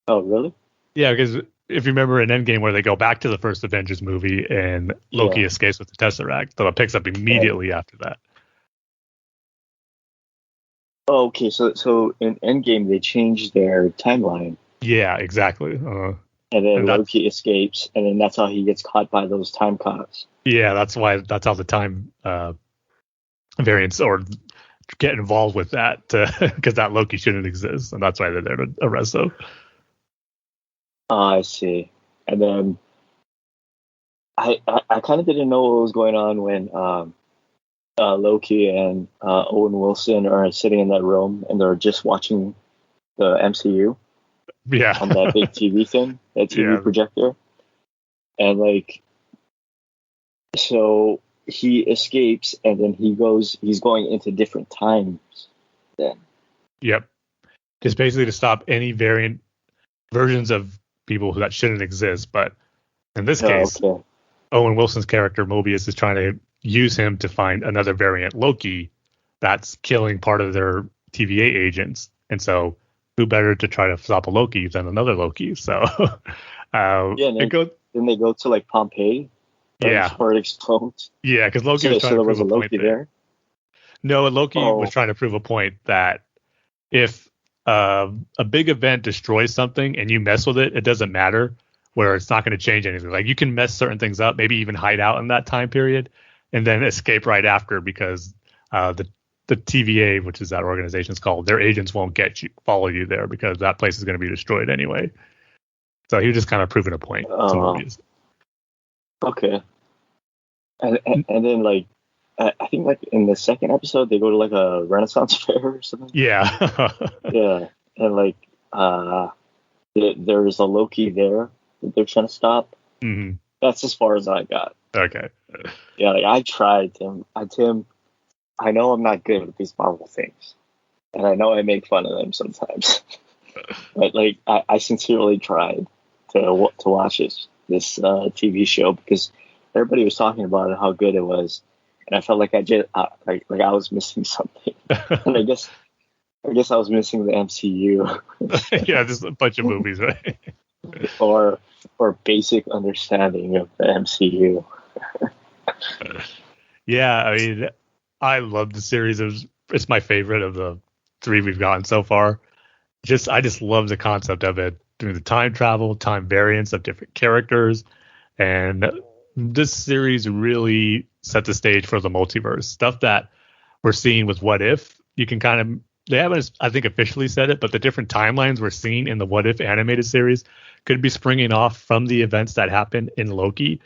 Oh, really? Yeah, because if you remember in Endgame where they go back to the first Avengers movie and Loki escapes with the Tesseract, so it picks up immediately after that. Oh, okay, so in Endgame they changed their timeline. Yeah, exactly. And then Loki escapes, and then that's how he gets caught by those time cops. Yeah, that's how the time variants or get involved with that, because that Loki shouldn't exist, and that's why they're there to arrest him. I see. And then I kind of didn't know what was going on when Loki and Owen Wilson are sitting in that room and they're just watching the MCU. Yeah. On that big TV thing, that TV projector. And like, so he escapes and then he's going into different times then. Yep. Just basically to stop any variant versions of people that shouldn't exist. But in this case, Owen Wilson's character Mobius is trying to use him to find another variant Loki that's killing part of their TVA agents. And so who better to try to stop a Loki than another Loki? So then they go to like Pompeii. Where it explodes. Yeah, because Loki was trying to prove a point there. No, Loki was trying to prove a point that if a big event destroys something and you mess with it, it doesn't matter, where it's not going to change anything. Like you can mess certain things up, maybe even hide out in that time period and then escape right after, because the TVA, which is that organization is called, their agents won't follow you there because that place is going to be destroyed anyway. So he was just kind of proving a point. Okay. And then like I think like in the second episode they go to like a Renaissance fair or something. Yeah. Yeah. And like there's a Loki there that they're trying to stop. Mm-hmm. That's as far as I got. Okay. Yeah, like I tried, Tim. I know I'm not good at these Marvel things, and I know I make fun of them sometimes. But like I sincerely tried to watch this TV show because everybody was talking about it, how good it was, and I felt like I was missing something. And I guess I was missing the MCU. Yeah, just a bunch of movies, right? or basic understanding of the MCU. Yeah, I mean, I love the series. It's my favorite of the 3 we've gotten so far. I just love the concept of it, doing the time travel, time variants of different characters, and this series really set the stage for the multiverse stuff that we're seeing with What If. You can kind of, they haven't, I think, officially said it, but the different timelines we're seeing in the What If animated series could be springing off from the events that happened in Loki.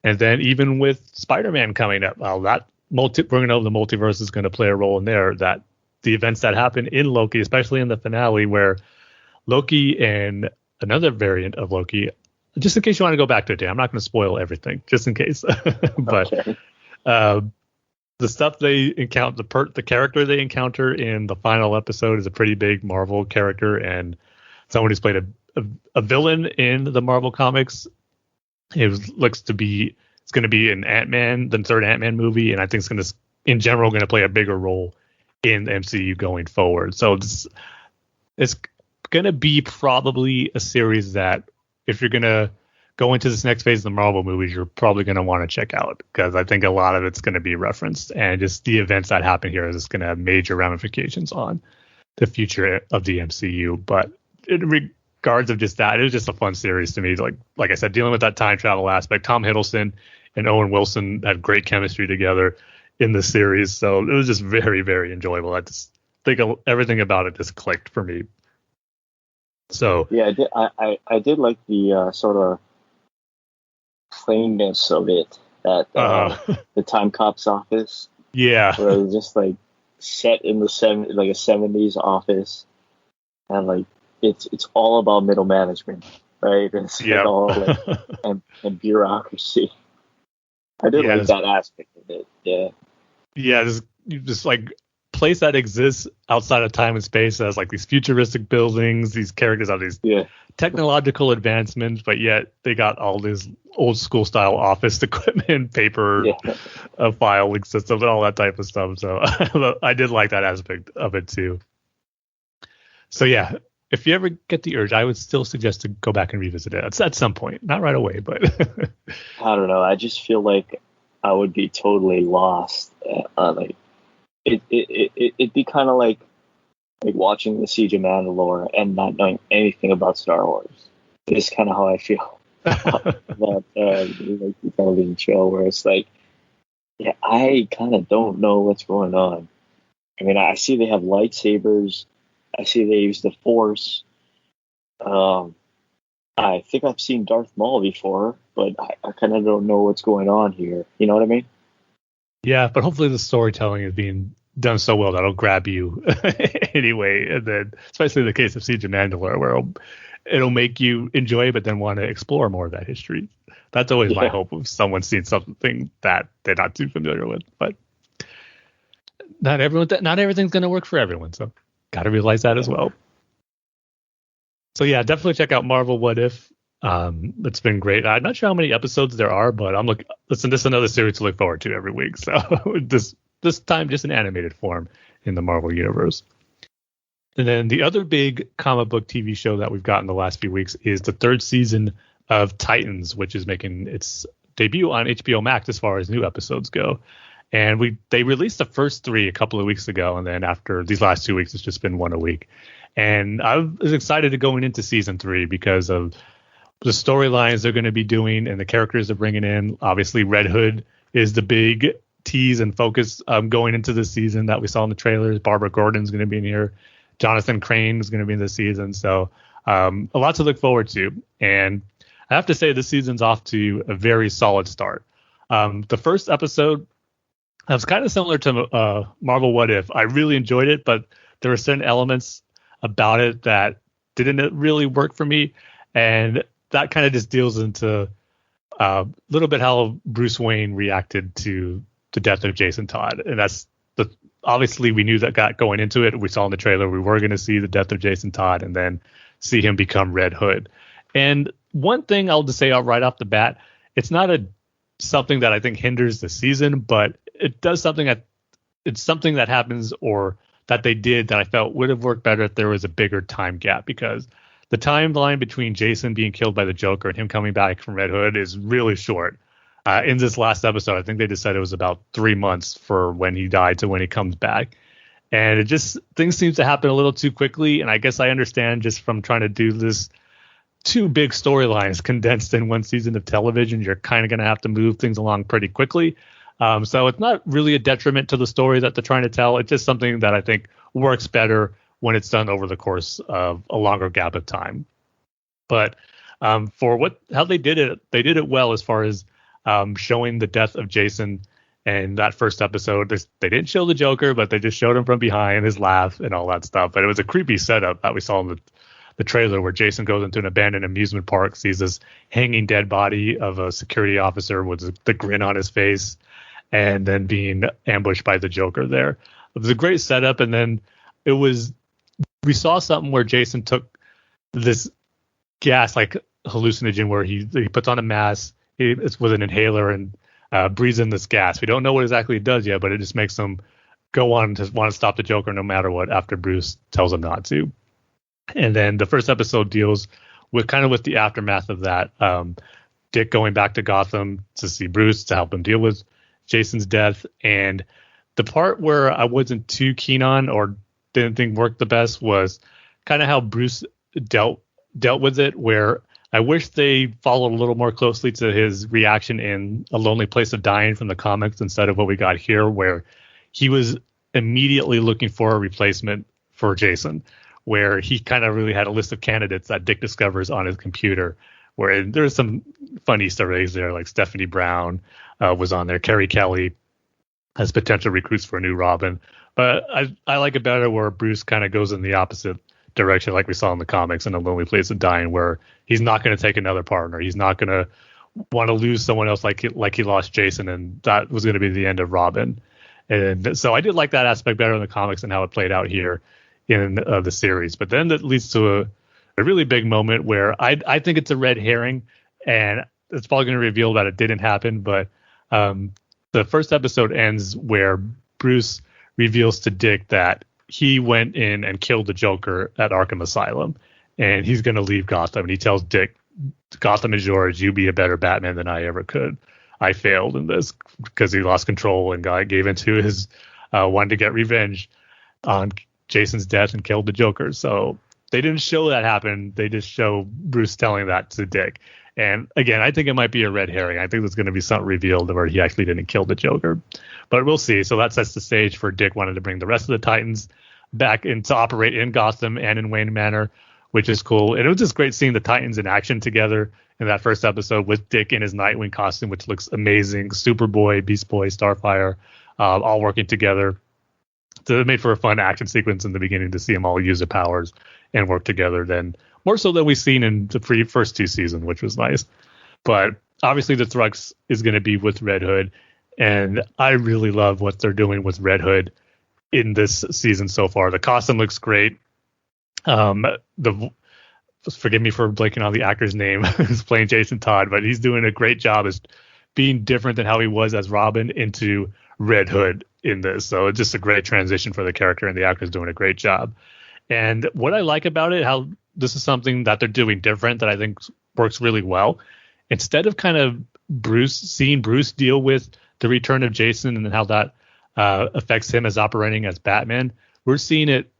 And then even with Spider-Man coming up, well, that bringing over the multiverse is going to play a role in there. That the events that happen in Loki, especially in the finale, where Loki and another variant of Loki, just in case you want to go back to it, I'm not going to spoil everything, just in case. But the stuff they encounter, the character they encounter in the final episode is a pretty big Marvel character, and someone who's played a villain in the Marvel comics Looks to be it's going to be an Ant-Man, the third Ant-Man movie, and I think it's going to, in general, going to play a bigger role in the MCU going forward. So it's going to be probably a series that, if you're going to go into this next phase of the Marvel movies, you're probably going to want to check out, because I think a lot of it's going to be referenced, and just the events that happen here is going to have major ramifications on the future of the MCU. But in regards of just that, it was just a fun series to me. Like I said, dealing with that time travel aspect, Tom Hiddleston and Owen Wilson had great chemistry together in the series, so it was just very, very enjoyable. I just think everything about it just clicked for me. So yeah, I did like the sort of plainness of it at the Time Cop's office. Yeah, where it was just like set in the like a 70s office, and like it's all about middle management, right? It's like all like and bureaucracy. I did like that aspect of it. Yeah, just like place that exists outside of time and space, as like these futuristic buildings, these characters have these technological advancements, but yet they got all this old school style office equipment, paper, filing systems, and all that type of stuff. So I did like that aspect of it too. So yeah, if you ever get the urge, I would still suggest to go back and revisit it at some point, not right away, but I don't know. I just feel like I would be totally lost. Like it'd be kind of like watching the Siege of Mandalore and not knowing anything about Star Wars. It's kind of how I feel about the television show, where it's like, yeah, I kind of don't know what's going on. I mean, I see they have lightsabers. I see they use the Force. I think I've seen Darth Maul before, but I kind of don't know what's going on here. You know what I mean? Yeah, but hopefully the storytelling is being done so well that it'll grab you anyway. And then, especially in the case of Siege of Mandalore, where it'll make you enjoy it, but then want to explore more of that history. That's always my hope of someone seeing something that they're not too familiar with. But not everything's going to work for everyone, so got to realize that as well. So yeah, definitely check out Marvel What If. It's been great. I'm not sure how many episodes there are, but this is another series to look forward to every week. So this time just in animated form in the Marvel universe. And then the other big comic book TV show that we've gotten the last few weeks is the third season of Titans, which is making its debut on HBO Max as far as new episodes go. And they released the first 3 a couple of weeks ago, and then after these last 2 weeks, it's just been 1 a week. And I was excited to going into season 3 because of the storylines they're going to be doing and the characters they're bringing in. Obviously, Red Hood is the big tease and focus going into this season that we saw in the trailers. Barbara Gordon's going to be in here. Jonathan Crane is going to be in this season. So a lot to look forward to. And I have to say, this season's off to a very solid start. The first episode was kind of similar to Marvel What If. I really enjoyed it, but there were certain elements about it that didn't really work for me. And that kind of just deals into a little bit how Bruce Wayne reacted to the death of Jason Todd. And that's obviously we knew that going into it. We saw in the trailer we were going to see the death of Jason Todd and then see him become Red Hood. And one thing I'll just say right off the bat, it's not something that I think hinders the season, but it does something that happens or that they did that I felt would have worked better if there was a bigger time gap, because the timeline between Jason being killed by the Joker and him coming back from Red Hood is really short. In this last episode, I think they just said it was about 3 months for when he died to when he comes back. And things seem to happen a little too quickly. And I guess I understand, just from trying to do this 2 big storylines condensed in 1 season of television, you're kind of going to have to move things along pretty quickly. So it's not really a detriment to the story that they're trying to tell. It's just something that I think works better when it's done over the course of a longer gap of time. But for how they did it well as far as showing the death of Jason. And that first episode, they didn't show the Joker, but they just showed him from behind, his laugh and all that stuff. But it was a creepy setup that we saw in the trailer, where Jason goes into an abandoned amusement park, sees this hanging dead body of a security officer with the grin on his face, and then being ambushed by the Joker there. It was a great setup. And then we saw something where Jason took this gas, like hallucinogen, where he puts on a mask it's with an inhaler and breathes in this gas. We don't know what exactly it does yet, but it just makes him go on to want to stop the Joker no matter what after Bruce tells him not to. And then the first episode deals with the aftermath of that. Dick going back to Gotham to see Bruce to help him deal with Jason's death. And the part where I wasn't too keen on or didn't think worked the best was kind of how Bruce dealt with it, where I wish they followed a little more closely to his reaction in A Lonely Place of Dying from the comics instead of what we got here, where he was immediately looking for a replacement for Jason, where he kind of really had a list of candidates that Dick discovers on his computer, where there's some fun Easter eggs there, like Stephanie Brown was on there, Carrie Kelly as potential recruits for a new Robin. But I like it better where Bruce kind of goes in the opposite direction, like we saw in the comics in A Lonely Place of Dying, where he's not going to take another partner. He's not going to want to lose someone else like he lost Jason, and that was going to be the end of Robin. And so I did like that aspect better in the comics and how it played out here in the series. But then that leads to a really big moment where I think it's a red herring, and it's probably going to reveal that it didn't happen. But the first episode ends where Bruce reveals to Dick that he went in and killed the Joker at Arkham Asylum, and he's going to leave Gotham. And he tells Dick, Gotham is yours. You be a better Batman than I ever could. I failed in this because he lost control and gave into his wanting to get revenge on Jason's death and killed the Joker. So they didn't show that happen. They just show Bruce telling that to Dick. And again, I think it might be a red herring. I think there's going to be something revealed where he actually didn't kill the Joker, but we'll see. So that sets the stage for Dick wanting to bring the rest of the Titans back in to operate in Gotham and in Wayne Manor, which is cool. And it was just great seeing the Titans in action together in that first episode with Dick in his Nightwing costume, which looks amazing. Superboy, Beast Boy, Starfire, all working together. So it made for a fun action sequence in the beginning to see them all use their powers and work together. Then more so than we've seen in the first two seasons, which was nice. But obviously the thrust is going to be with Red Hood, and I really love what they're doing with Red Hood in this season so far. The costume looks great. Forgive me for blanking on the actor's name who's playing Jason Todd, but he's doing a great job as being different than how he was as Robin into Red Hood in this. So it's just a great transition for the character, and the actor's doing a great job. And what I like about it, how this is something that they're doing different that I think works really well. Instead of kind of seeing Bruce deal with the return of Jason and how that affects him as operating as Batman, we're seeing it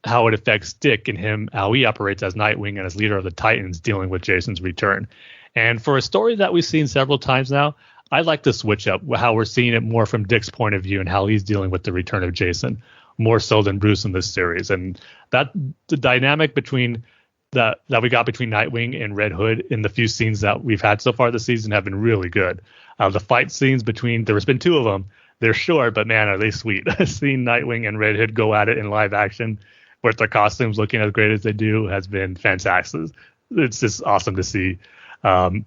how it affects Dick and him, how he operates as Nightwing and as leader of the Titans dealing with Jason's return. And for a story that we've seen several times now, I like the switch up, how we're seeing it more from Dick's point of view and how he's dealing with the return of Jason, more so than Bruce in this series. And that the dynamic between that we got between Nightwing and Red Hood in the few scenes that we've had so far this season have been really good. The fight scenes there's been two of them. They're short, but man, are they sweet. Seeing Nightwing and Red Hood go at it in live action with their costumes looking as great as they do has been fantastic. It's just awesome to see. So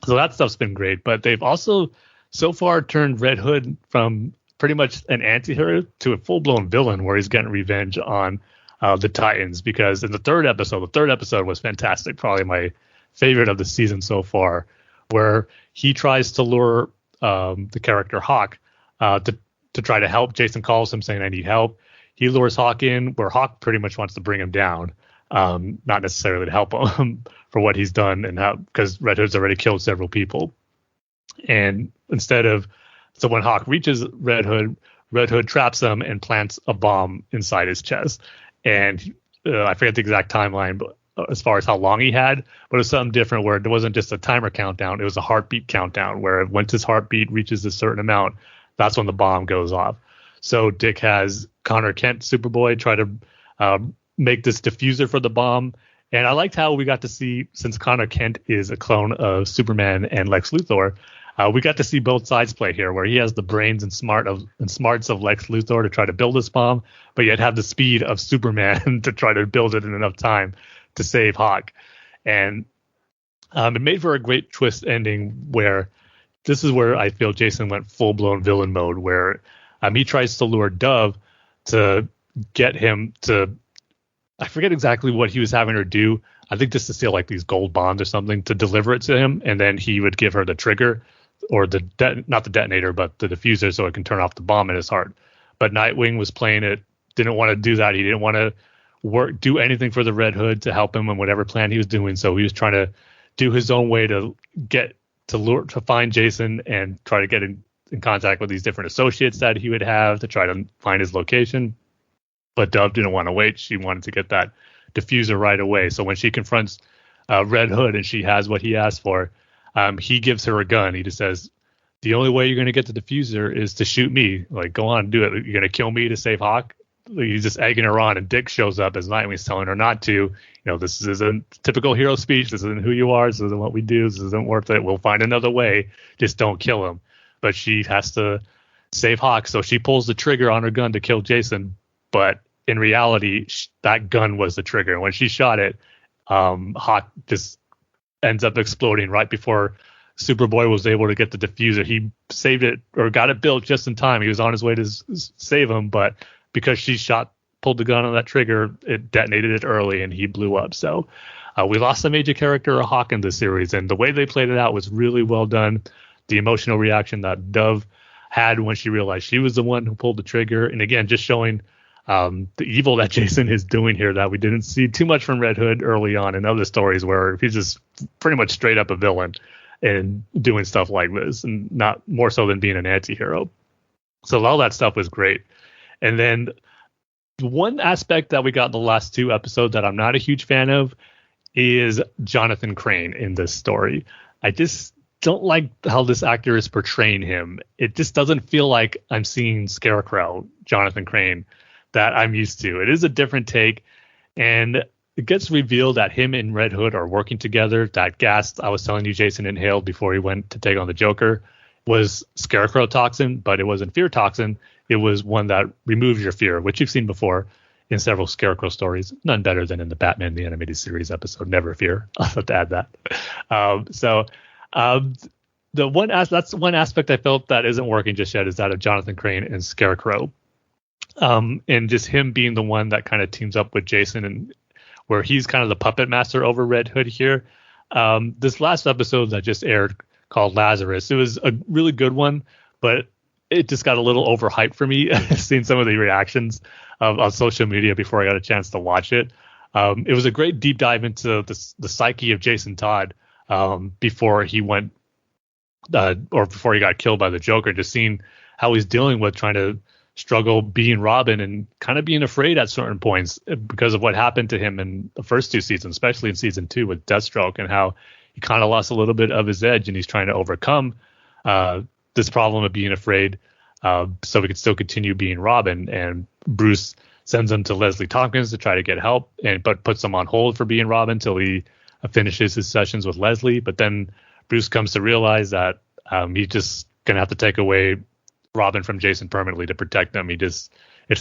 that stuff's been great, but they've also so far turned Red Hood from pretty much an anti-hero to a full-blown villain where he's getting revenge on the Titans, because in the third episode was fantastic, probably my favorite of the season so far, where he tries to lure the character Hawk to try to help. Jason calls him saying, I need help. He lures Hawk in where Hawk pretty much wants to bring him down, not necessarily to help him for what he's done, and how, because Red Hood's already killed several people. And so when Hawk reaches Red Hood traps him and plants a bomb inside his chest. And I forget the exact timeline, but as far as how long he had, but it was something different where it wasn't just a timer countdown. It was a heartbeat countdown where once his heartbeat reaches a certain amount, that's when the bomb goes off. So Dick has Connor Kent, Superboy, try to make this diffuser for the bomb. And I liked how we got to see, since Connor Kent is a clone of Superman and Lex Luthor, we got to see both sides play here, where he has the brains and smarts of Lex Luthor to try to build this bomb, but yet have the speed of Superman to try to build it in enough time to save Hawk. And it made for a great twist ending, where this is where I feel Jason went full-blown villain mode, where he tries to lure Dove to get him to I forget exactly what he was having her do. I think just to steal like these gold bonds or something to deliver it to him, and then he would give her the trigger or not the detonator, but the diffuser so it can turn off the bomb in his heart. But Nightwing was playing it, didn't want to do that. He didn't want to do anything for the Red Hood to help him in whatever plan he was doing. So he was trying to do his own way to get to find Jason and try to get in contact with these different associates that he would have to try to find his location. But Dove didn't want to wait. She wanted to get that diffuser right away. So when she confronts Red Hood and she has what he asked for, he gives her a gun. He just says, the only way you're going to get the diffuser is to shoot me. Like, go on, do it. You're going to kill me to save Hawk? He's just egging her on, and Dick shows up as Nightwing's telling her not to. You know, this isn't typical hero speech. This isn't who you are. This isn't what we do. This isn't worth it. We'll find another way. Just don't kill him. But she has to save Hawk, so she pulls the trigger on her gun to kill Jason. But in reality, that gun was the trigger. And when she shot it, Hawk just ends up exploding right before Superboy was able to get the diffuser. He saved it or got it built just in time. He was on his way to save him, but because she pulled the gun on that trigger, it detonated it early and he blew up. So we lost a major character, a Hawk, in this series, and the way they played it out was really well done. The emotional reaction that Dove had when she realized she was the one who pulled the trigger, and again, just showing the evil that Jason is doing here that we didn't see too much from Red Hood early on in other stories, where he's just pretty much straight up a villain and doing stuff like this, and not more so than being an anti-hero. So all that stuff was great. And then one aspect that we got in the last two episodes that I'm not a huge fan of is Jonathan Crane in this story. I just don't like how this actor is portraying him. It just doesn't feel like I'm seeing Scarecrow, Jonathan Crane, that I'm used to. It is a different take, and it gets revealed that him and Red Hood are working together. That gas I was telling you Jason inhaled before he went to take on the Joker was Scarecrow toxin, but it wasn't fear toxin. It was one that removes your fear, which you've seen before in several Scarecrow stories. None better than in the Batman the Animated Series episode, Never Fear. I'll have to add that. That's one aspect I felt that isn't working just yet, is that of Jonathan Crane and Scarecrow. And just him being the one that kind of teams up with Jason, and where he's kind of the puppet master over Red Hood here. This last episode that just aired called Lazarus, it was a really good one, but it just got a little overhyped for me, seeing some of the reactions on social media before I got a chance to watch it. It was a great deep dive into the psyche of Jason Todd before he went or before he got killed by the Joker, just seeing how he's dealing with trying to struggle being Robin and kind of being afraid at certain points because of what happened to him in the first two seasons, especially in season 2 with Deathstroke, and how he kind of lost a little bit of his edge, and he's trying to overcome this problem of being afraid so he could still continue being Robin. And Bruce sends him to Leslie Tompkins to try to get help, but puts him on hold for being Robin till he finishes his sessions with Leslie. But then Bruce comes to realize that he's just going to have to take away Robin from Jason permanently to protect him. It's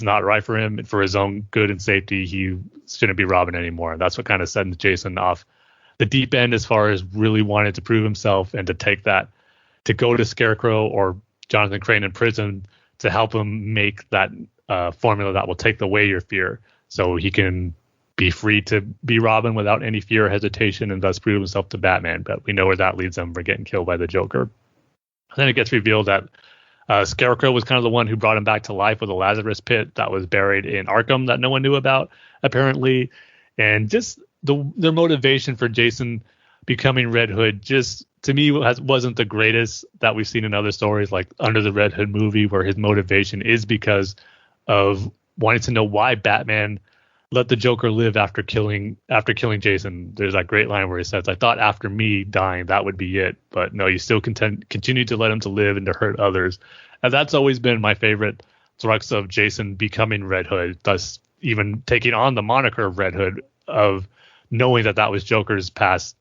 not right for him. For his own good and safety, he shouldn't be Robin anymore. And that's what kind of sends Jason off the deep end as far as really wanting to prove himself and to take that, to go to Scarecrow or Jonathan Crane in prison to help him make that formula that will take away your fear, so he can be free to be Robin without any fear or hesitation, and thus prove himself to Batman. But we know where that leads him for getting killed by the Joker. And then it gets revealed that Scarecrow was kind of the one who brought him back to life with a Lazarus pit that was buried in Arkham that no one knew about, apparently. And just their motivation for Jason becoming Red Hood, just to me, wasn't the greatest that we've seen in other stories, like Under the Red Hood movie, where his motivation is because of wanting to know why Batman let the Joker live after killing Jason. There's that great line where he says, "I thought after me dying, that would be it. But no, you still continue to let him to live and to hurt others." And that's always been my favorite thrust of Jason becoming Red Hood, thus even taking on the moniker of Red Hood, of knowing that was Joker's past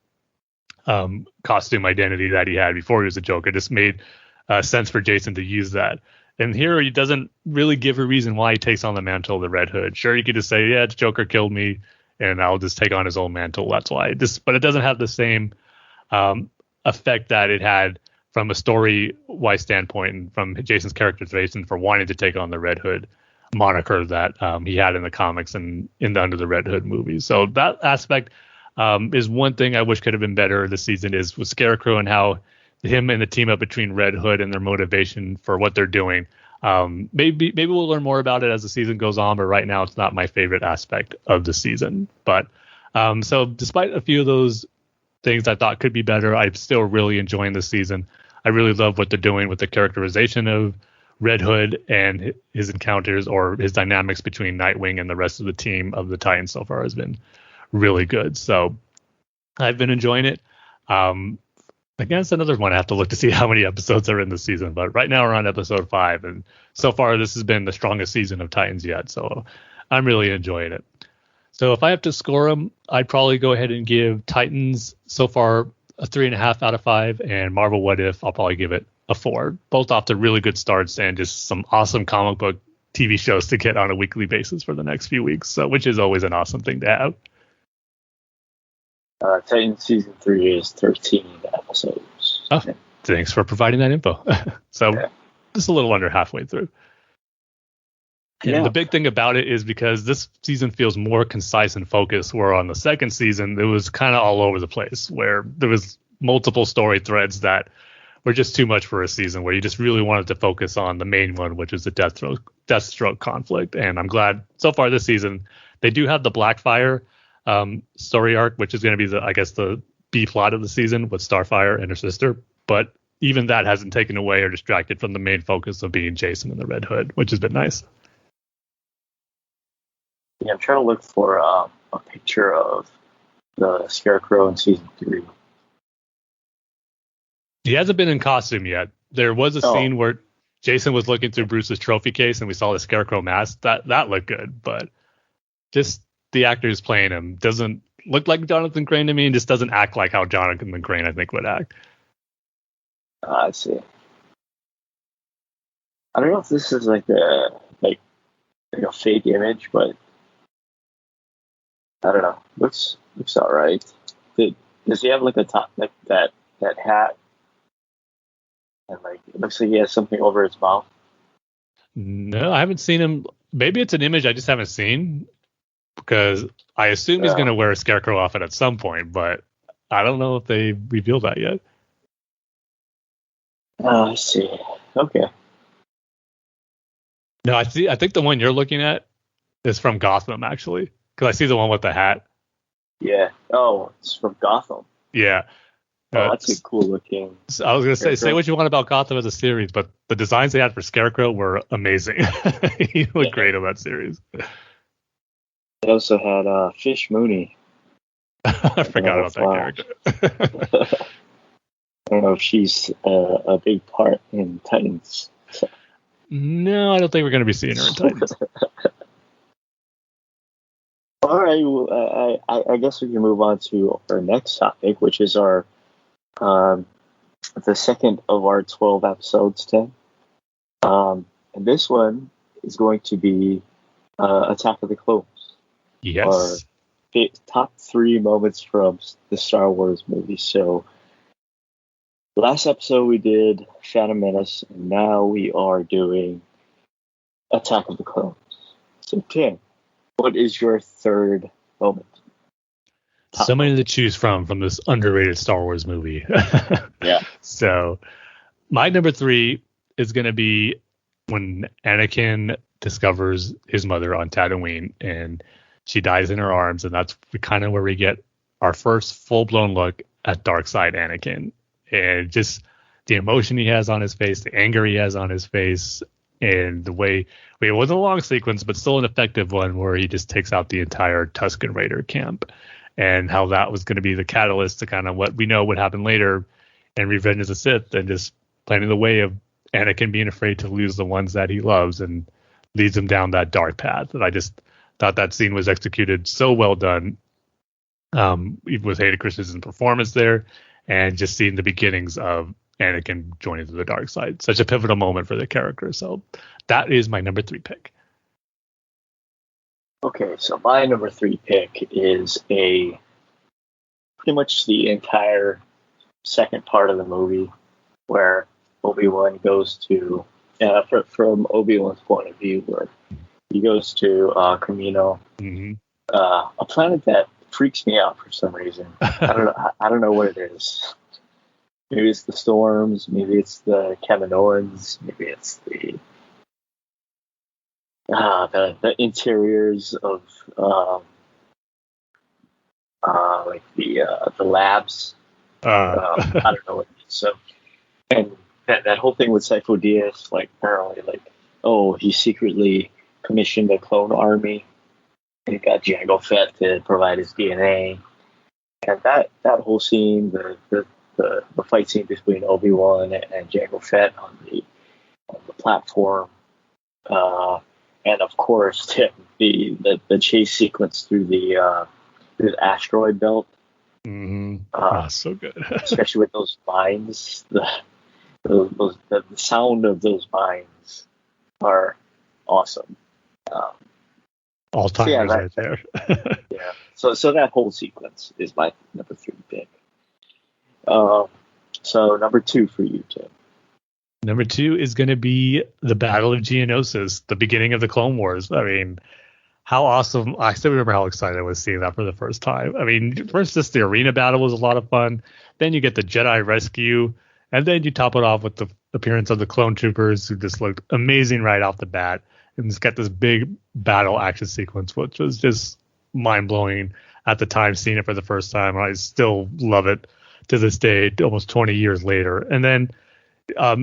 costume identity that he had before he was a Joker. It just made sense for Jason to use that. And here he doesn't really give a reason why he takes on the mantle of the Red Hood. Sure, he could just say, "Yeah, Joker killed me, and I'll just take on his own mantle." That's why. But it doesn't have the same effect that it had from a story-wise standpoint and from Jason's characterization for wanting to take on the Red Hood. moniker that he had in the comics and in the Under the Red Hood movies. So that aspect is one thing I wish could have been better this season is with Scarecrow and how him and the team up between Red Hood and their motivation for what they're doing. Maybe we'll learn more about it as the season goes on, but right now it's not my favorite aspect of the season. But so despite a few of those things I thought could be better, I'm still really enjoying this season. I really love what they're doing with the characterization of Red Hood and his encounters or his dynamics between Nightwing and the rest of the team of the Titans so far has been really good. So I've been enjoying it. Again, it's another one I have to look to see how many episodes are in the season. But right now we're on episode 5. And so far this has been the strongest season of Titans yet. So I'm really enjoying it. So if I have to score them, I'd probably go ahead and give Titans so far a 3.5 out of 5. And Marvel What If, I'll probably give it a 4. Both off to really good starts and just some awesome comic book TV shows to get on a weekly basis for the next few weeks. So which is always an awesome thing to have. Titans season 3 is 13 episodes. Oh, thanks for providing that info. So just a little under halfway through. And the big thing about it is because this season feels more concise and focused, where on the second season, it was kind of all over the place, where there was multiple story threads that were just too much for a season, where you just really wanted to focus on the main one, which is the Deathstroke conflict. And I'm glad so far this season, they do have the Blackfire story arc, which is going to be the B plot of the season with Starfire and her sister. But even that hasn't taken away or distracted from the main focus of being Jason and the Red Hood, which has been nice. Yeah, I'm trying to look for a picture of the Scarecrow in season 3. He hasn't been in costume yet. There was a scene where Jason was looking through Bruce's trophy case and we saw the Scarecrow mask. That looked good, but just the actor who's playing him doesn't look like Jonathan Crane to me and just doesn't act like how Jonathan Crane, I think, would act. I see. I don't know if this is like a fake image, but I don't know. Looks all right. Does he have like a top, like that hat? And like it looks like he has something over his mouth. No, I haven't seen him. Maybe it's an image I just haven't seen, because I assume he's going to wear a Scarecrow outfit at some point, but I don't know if they revealed that yet. Oh, I see. Okay. No, I think the one you're looking at is from Gotham, actually, because I see the one with the hat. Yeah. Oh, it's from Gotham. Yeah. Oh, that's a cool looking. I was going to say what you want about Gotham as a series, but the designs they had for Scarecrow were amazing. He looked great on that series. They also had Fish Mooney. I forgot about that character. I don't know if she's a big part in Titans. So. No, I don't think we're going to be seeing her in Titans. All right, well, I guess we can move on to our next topic, which is our the second of our 12 episodes, Tim. And this one is going to be Attack of the Clones. Yes. Our top 3 moments from the Star Wars movie. So, last episode we did Phantom Menace, and now we are doing Attack of the Clones. So, Tim, what is your third moment? So many to choose from this underrated Star Wars movie. Yeah. So my number 3 is going to be when Anakin discovers his mother on Tatooine and she dies in her arms. And that's kind of where we get our first full-blown look at Darkseid Anakin. And just the emotion he has on his face, the anger he has on his face, and the way it wasn't a long sequence, but still an effective one where he just takes out the entire Tusken Raider camp. And how that was going to be the catalyst to kind of what we know would happen later in Revenge of the Sith, and just planning the way of Anakin being afraid to lose the ones that he loves and leads him down that dark path. And I just thought that scene was executed so well done, with Hayden Christensen's performance there, and just seeing the beginnings of Anakin joining the dark side. Such a pivotal moment for the character. So that is my number 3 pick. Okay, so my number 3 pick is pretty much the entire second part of the movie where Obi-Wan goes to, from Obi-Wan's point of view, where He goes to Camino, a planet that freaks me out for some reason. I don't know what it is. Maybe it's the storms. Maybe it's the Kaminoans. Maybe it's the interiors of like the labs. I don't know what it is. So, and that whole thing with Sifo Dyas, like apparently, like, oh, he secretly commissioned a clone army and got Jango Fett to provide his DNA, and that whole scene, the fight scene between Obi-Wan and Jango Fett on the platform, and of course the chase sequence through the asteroid belt. So good. Especially with those mines, the sound of those mines are awesome. All timers right there. Yeah. So that whole sequence is my number 3 pick. So number 2 for you, Tim. Number 2 is going to be the Battle of Geonosis, the beginning of the Clone Wars. I mean, how awesome. I still remember how excited I was seeing that for the first time. I mean, first, just the arena battle was a lot of fun. Then you get the Jedi rescue. And then you top it off with the appearance of the clone troopers, who just looked amazing right off the bat. And just got this big battle action sequence, which was just mind-blowing at the time, seeing it for the first time. I still love it to this day, almost 20 years later. And then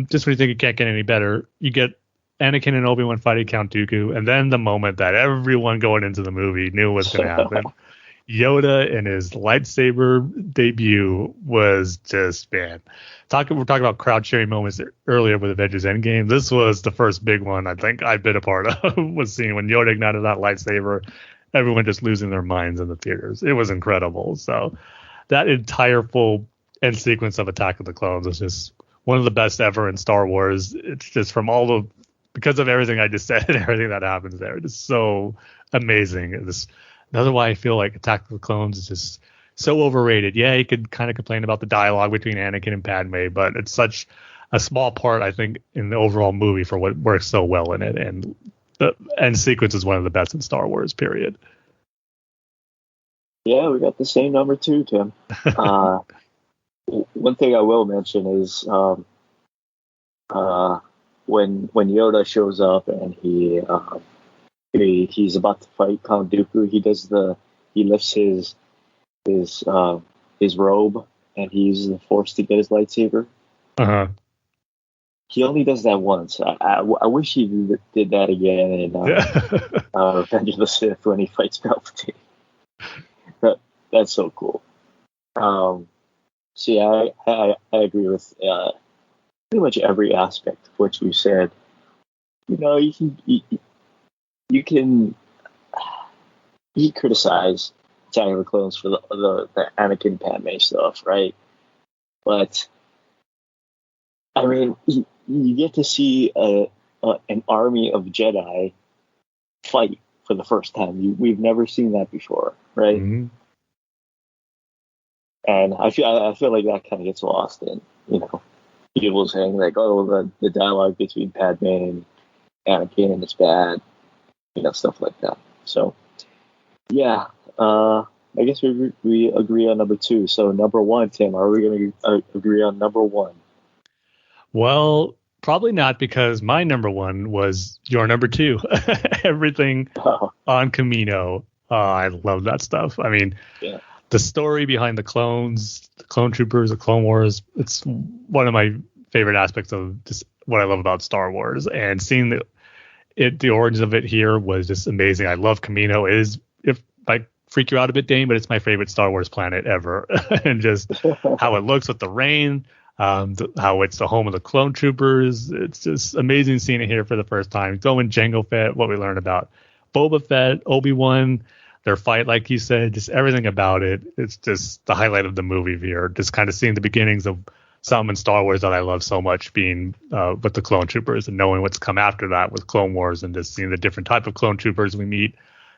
just when you think it can't get any better, you get Anakin and Obi-Wan fighting Count Dooku, and then the moment that everyone going into the movie knew was going to happen. Yoda and his lightsaber debut was just, man. We're talking about crowd cheering moments earlier with Avengers Endgame. This was the first big one I think I've been a part of, was seeing when Yoda ignited that lightsaber, everyone just losing their minds in the theaters. It was incredible. So that entire full end sequence of Attack of the Clones was just one of the best ever in Star Wars. It's just because of everything I just said and everything that happens there. It's so amazing. Another why I feel like Attack of the Clones is just so overrated. Yeah, you could kind of complain about the dialogue between Anakin and Padme, but it's such a small part, I think, in the overall movie for what works so well in it. And the end sequence is one of the best in Star Wars, period. Yeah, we got the same number 2, Tim. One thing I will mention is when Yoda shows up and he's about to fight Count Dooku, he lifts his robe and he uses the Force to get his lightsaber. He only does that once. I wish he did that again in Revenge of the Sith when he fights Palpatine. That's so cool. So yeah, I agree with pretty much every aspect of what you said. You know, you can criticize Attack of the Clones for the Anakin Padme stuff, right? But I mean, you get to see an army of Jedi fight for the first time. We've never seen that before, right? Mm-hmm. And I feel like that kind of gets lost in, people saying like, oh, the dialogue between Padme and Anakin is bad, stuff like that. So, yeah, I guess we agree on number 2. So number 1, Tim, are we going to agree on number 1? Well, probably not, because my number 1 was your number 2. Everything on Camino. I love that stuff. I mean, the story behind the clones, the clone troopers, the Clone Wars, it's one of my favorite aspects of just what I love about Star Wars. And seeing the origins of it here was just amazing. I love Camino. It is, if I freak you out a bit, Dane, but it's my favorite Star Wars planet ever. And just how it looks with the rain, how it's the home of the clone troopers. It's just amazing seeing it here for the first time. Going Jango Fett, what we learned about Boba Fett, Obi-Wan, their fight, like you said, just everything about it. It's just the highlight of the movie here. Just kind of seeing the beginnings of something in Star Wars that I love so much, being with the clone troopers and knowing what's come after that with Clone Wars, and just seeing the different type of clone troopers we meet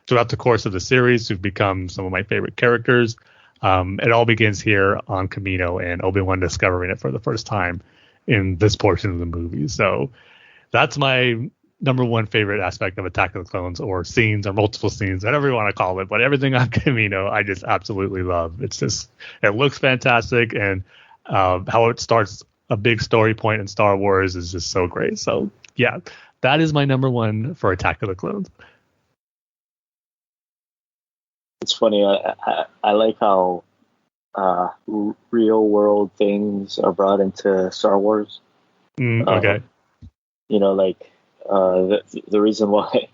throughout the course of the series, who've become some of my favorite characters. It all begins here on Camino and Obi-Wan discovering it for the first time in this portion of the movie. So that's my number one favorite aspect of Attack of the Clones, or scenes, or multiple scenes, whatever you want to call it. But everything on Kamino, I just absolutely love. It's just, it looks fantastic, and how it starts a big story point in Star Wars is just so great. So yeah, that is my number one for Attack of the Clones. It's funny. I like how real world things are brought into Star Wars. Okay. Like the reason why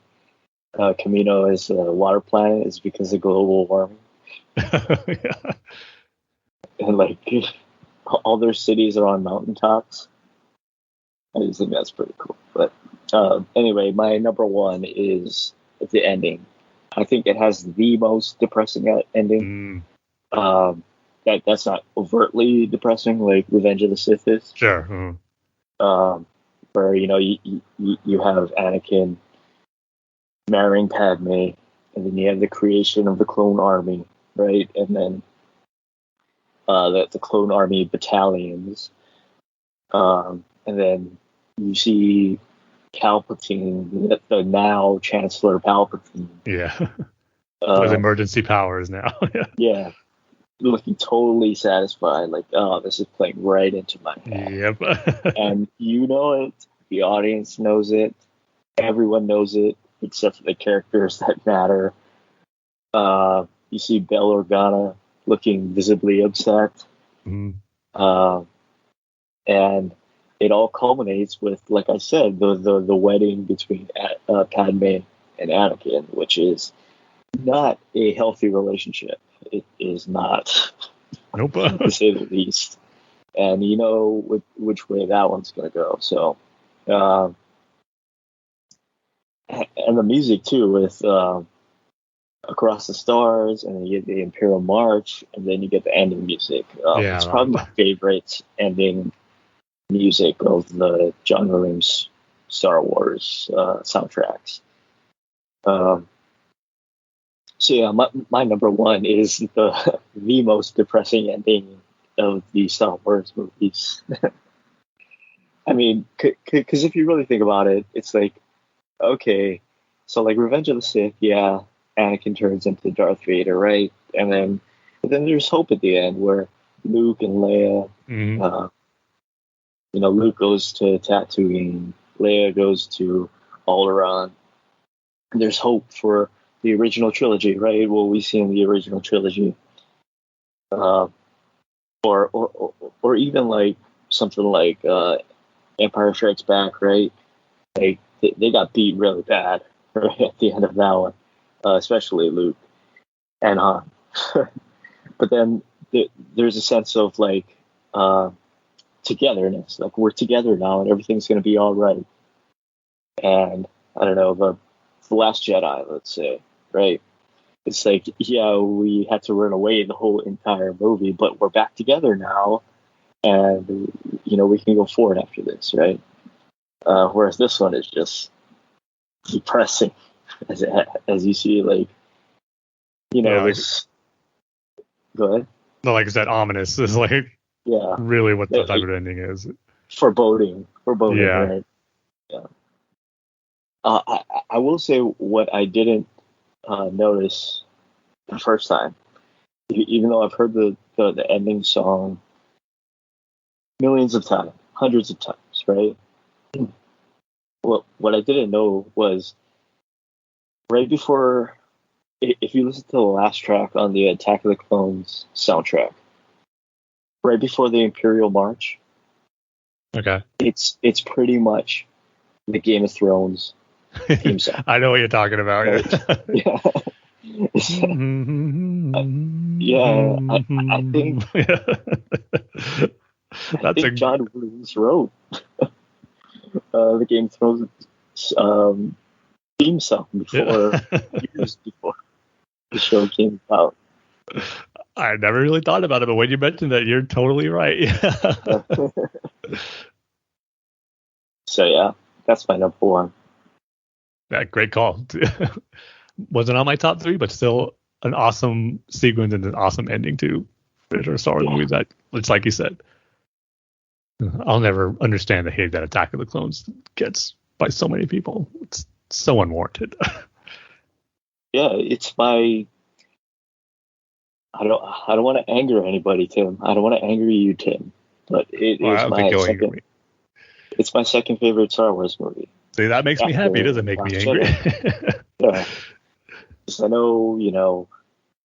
Camino is a water planet is because of global warming. Yeah. And like all their cities are on mountaintops. I just think that's pretty cool. But anyway, my number one is the ending. I think it has the most depressing ending. That's not overtly depressing like Revenge of the Sith is. Sure. Where you have Anakin marrying Padme, and then you have the creation of the clone army, right? And then the clone army battalions, and then you see Palpatine, the now Chancellor Palpatine. Yeah. With emergency powers now. Yeah. Looking totally satisfied, like, oh, this is playing right into my head. Yep. And you know it, the audience knows it, everyone knows it, except for the characters that matter. You see Bail Organa looking visibly upset. And it all culminates with, like I said, the wedding between Padme and Anakin, which is not a healthy relationship. It is not, nope. to say the least. And you know which way that one's going to go. So, and the music too, with Across the Stars, and then you get the Imperial March, and then you get the ending music. It's probably my favorite ending music of the John Williams Star Wars soundtracks. So yeah, my number one is the most depressing ending of the Star Wars movies. I mean, because if you really think about it, it's like, okay, so like Revenge of the Sith, yeah, Anakin turns into Darth Vader, right? But then there's hope at the end where Luke and Leia, Luke goes to Tatooine, Leia goes to Alderaan. There's hope for the original trilogy, right? What we see in the original trilogy, or even like something like Empire Strikes Back, right? Like they got beat really bad right at the end of that one, especially Luke and Han. But then there's a sense of like togetherness, like we're together now and everything's going to be all right. And I don't know, the Last Jedi, let's say, right? It's like, yeah, we had to run away the whole entire movie, but we're back together now, and we can go forward after this, right? Whereas this one is just depressing, as you see, like, this. Go ahead. No, like I said, ominous is like really what the type of ending is. Foreboding, yeah. Right? Yeah. I will say what I didn't notice the first time, even though I've heard the ending song millions of times, hundreds of times, right? What I didn't know was right before, if you listen to the last track on the Attack of the Clones soundtrack, right before the Imperial March, okay, it's pretty much the Game of Thrones theme song. I know what you're talking about. Right? Yeah. I think I think John Williams wrote the Game of Thrones theme song years before the show came out. I never really thought about it, but when you mentioned that, you're totally right. So yeah, that's my number one. Yeah, great call. Wasn't on my top three, but still an awesome sequence and an awesome ending to a Star Wars movie. That it's like you said. I'll never understand the hate that Attack of the Clones gets by so many people. It's so unwarranted. Yeah, it's my. I don't want to anger anybody, Tim. I don't want to anger you, Tim. But it Well, I is don't my think you'll anger second. me. It's my second favorite Star Wars movie. See, that makes me happy. It doesn't make me Last angry. Jedi. Yeah, 'cause I know,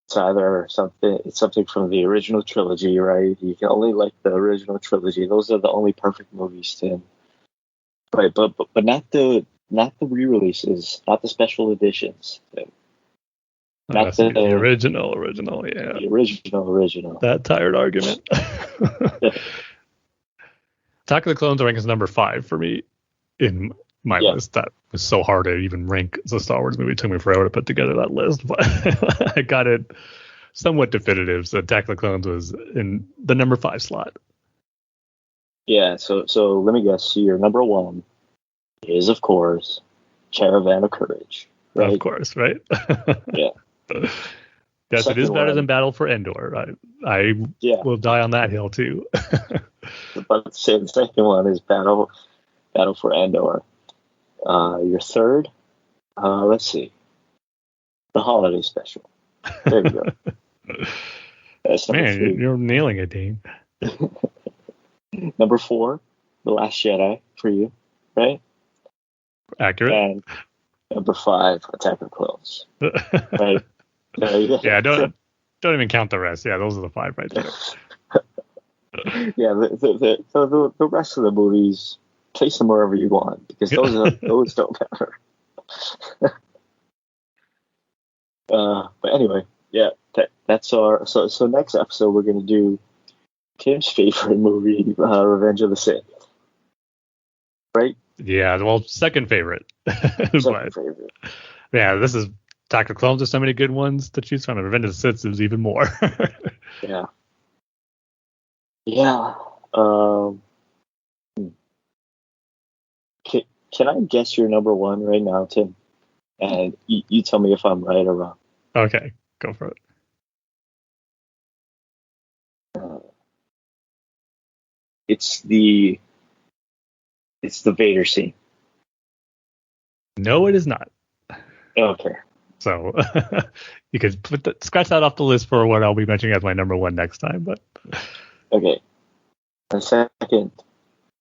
it's either something. It's something from the original trilogy, right? You can only like the original trilogy. Those are the only perfect movies, Tim. Right, but not the re-releases, not the special editions. Tim. Not See, the the original, yeah. the original. That tired argument. Attack of the Clones ranks number 5 for me in my list. That was so hard to even rank as a Star Wars movie. It took me forever to put together that list, but I got it somewhat definitive. So Attack of the Clones was in the number 5 slot. Yeah, so let me guess. Your number 1 is, of course, Caravan of Courage. Right? Of course, right? Yeah. Yes, it is Second better one- than Battle for Endor. I will die on that hill too. About to say the second one is Battle for Endor. Your third, let's see, the holiday special. There we go. That's number Man, 3. you're nailing it, Dane. Number 4, The Last Jedi for you, right? Accurate. And number 5, Attack of the Clones. Right. There you go. Yeah, don't even count the rest. Yeah, those are the 5 right there. Yeah, the rest of the movies, place them wherever you want because those don't matter. But anyway, yeah, that's our. So next episode we're gonna do Tim's favorite movie, Revenge of the Sith. Right? Yeah, well, second favorite. Second favorite. Yeah, this is Attack of the Clones. There's so many good ones to choose from. Revenge of the Sith is even more. Yeah. Yeah. Can I guess your number 1 right now, Tim? And you tell me if I'm right or wrong. Okay, go for it. It's the Vader scene. No, it is not. Okay. So you could scratch that off the list for what I'll be mentioning as my number 1 next time. But Okay. The second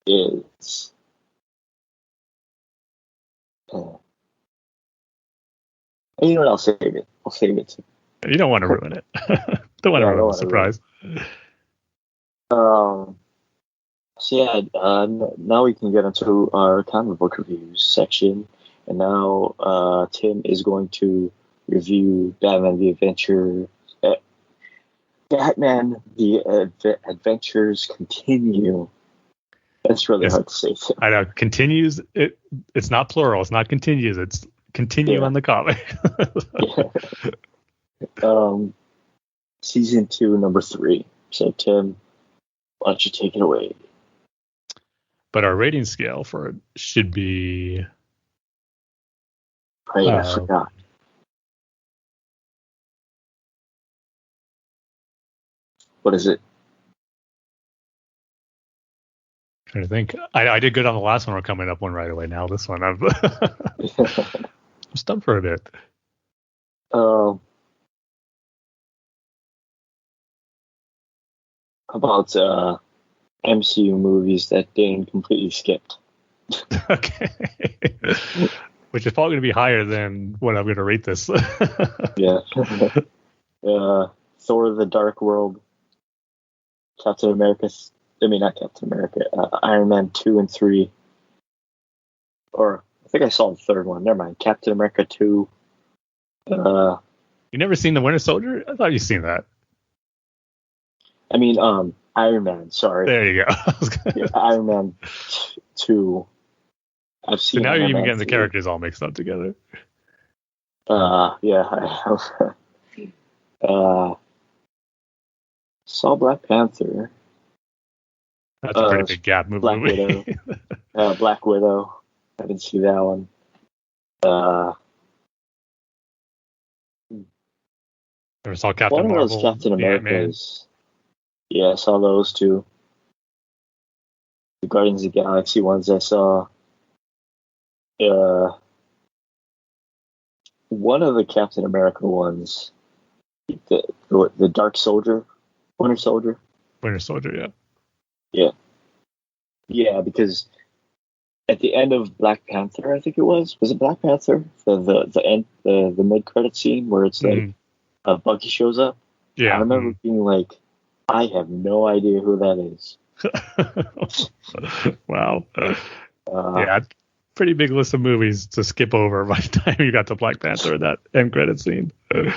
is you know what? I'll save it. you don't want to ruin it. Don't want to ruin the surprise. So yeah, now we can get into our comic book reviews section, and now Tim is going to review Batman the Adventures Continue. That's really hard to say. I know. Continues. It's not plural. It's not continues. It's continue on the comic. Season 2, number 3. So Tim, why don't you take it away? But our rating scale for it should be. Right, I forgot. What is it? Trying to think. I did good on the last one. We're coming up one right away. Now this one, I'm stumped for a bit. About MCU movies that Dane completely skipped. Okay. Which is probably going to be higher than what I'm going to rate this. Yeah. Thor: The Dark World, Iron Man 2 and 3. Or I think I saw the third one. Never mind. Captain America 2. You never seen The Winter Soldier? I thought you'd seen that. I mean, Iron Man. Sorry. There you go. Yeah, Iron Man 2. I've seen. So now Iron you're even Man getting the 3. characters all mixed up together. Yeah, I have. Saw Black Panther. That's a pretty big gap movie. Black Widow. I didn't see that one. Never saw Captain One Marvel. of those Captain the Ant-Man. Americas. Yeah, I saw those two. The Guardians of the Galaxy ones I saw. One of the Captain America ones, the Dark Soldier, Winter Soldier. Winter Soldier, yeah. Yeah. Yeah, because at the end of Black Panther, I think it was it Black Panther? The mid credit scene where it's like Bucky shows up. Yeah. I remember being like, I have no idea who that is. Wow. Yeah, pretty big list of movies to skip over by the time you got to Black Panther, that end credit scene. Am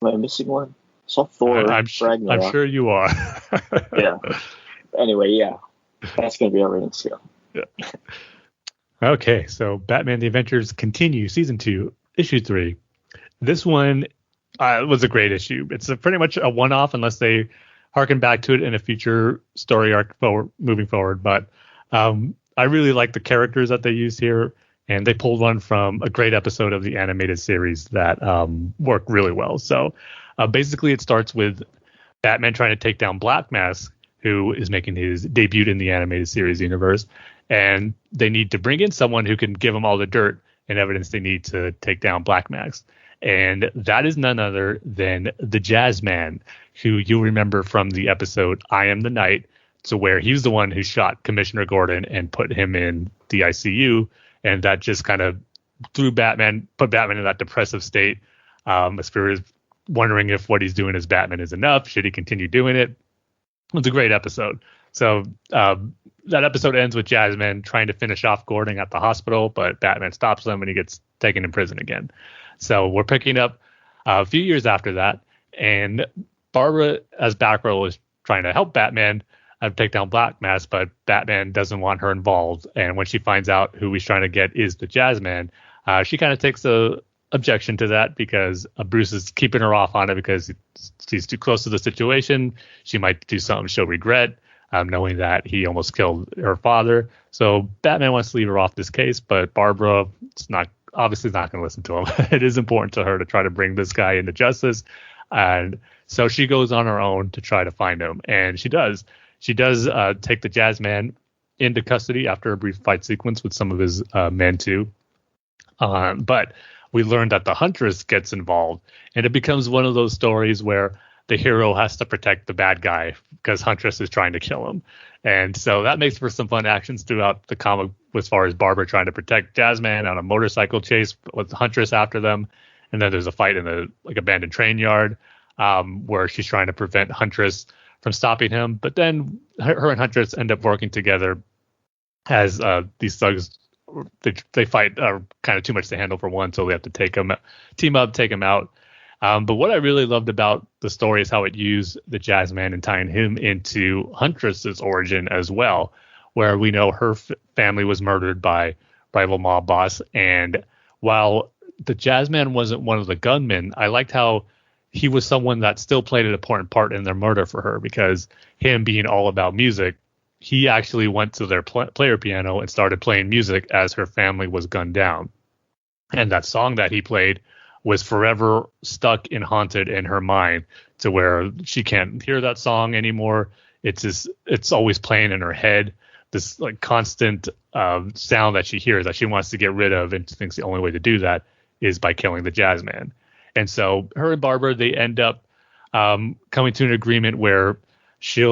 I missing one? I saw Thor Ragnarok. I'm sure you are. Yeah. Anyway, yeah. That's going to be our rating scale. Yeah. Okay, so Batman The Adventures continue, Season 2, Issue 3. This one was a great issue. It's pretty much a one-off unless they harken back to it in a future story arc moving forward. But I really like the characters that they use here, and they pulled one from a great episode of the animated series that worked really well. So basically it starts with Batman trying to take down Black Mask, who is making his debut in the animated series universe. And they need to bring in someone who can give them all the dirt and evidence they need to take down Black Mask. And that is none other than the Jazzman, who you'll remember from the episode I Am the Night, to where he was the one who shot Commissioner Gordon and put him in the ICU. And that just kind of put Batman in that depressive state. As far as wondering if what he's doing as Batman is enough. Should he continue doing it? It's a great episode. So that episode ends with Jazzman trying to finish off Gordon at the hospital, but Batman stops him and he gets taken in prison again. So we're picking up a few years after that, and Barbara as Batgirl is trying to help Batman take down Black Mask, but Batman doesn't want her involved. And when she finds out who he's trying to get is the Jazzman, she kind of takes a objection to that because Bruce is keeping her off on it because she's too close to the situation. She might do something she'll regret, knowing that he almost killed her father. So Batman wants to leave her off this case, but Barbara obviously not going to listen to him. It is important to her to try to bring this guy into justice. And so she goes on her own to try to find him. And she does. She does take the Jazzman into custody after a brief fight sequence with some of his men too. But we learn that the Huntress gets involved, and it becomes one of those stories where the hero has to protect the bad guy because Huntress is trying to kill him. And so that makes for some fun actions throughout the comic as far as Barbara trying to protect Jazzman on a motorcycle chase with Huntress after them. And then there's a fight in the abandoned train yard where she's trying to prevent Huntress from stopping him. But then her and Huntress end up working together as these thugs. They fight kind of too much to handle for one, so they have to team up, take him out. But what I really loved about the story is how it used the Jazzman and tying him into Huntress's origin as well, where we know her family was murdered by rival mob boss. And while the Jazzman wasn't one of the gunmen, I liked how he was someone that still played an important part in their murder for her, because him being all about music, he actually went to their player piano and started playing music as her family was gunned down. And that song that he played was forever stuck and haunted in her mind to where she can't hear that song anymore. It's always playing in her head, this like constant sound that she hears that she wants to get rid of, and thinks the only way to do that is by killing the Jazzman. And so her and Barbara, they end up coming to an agreement where she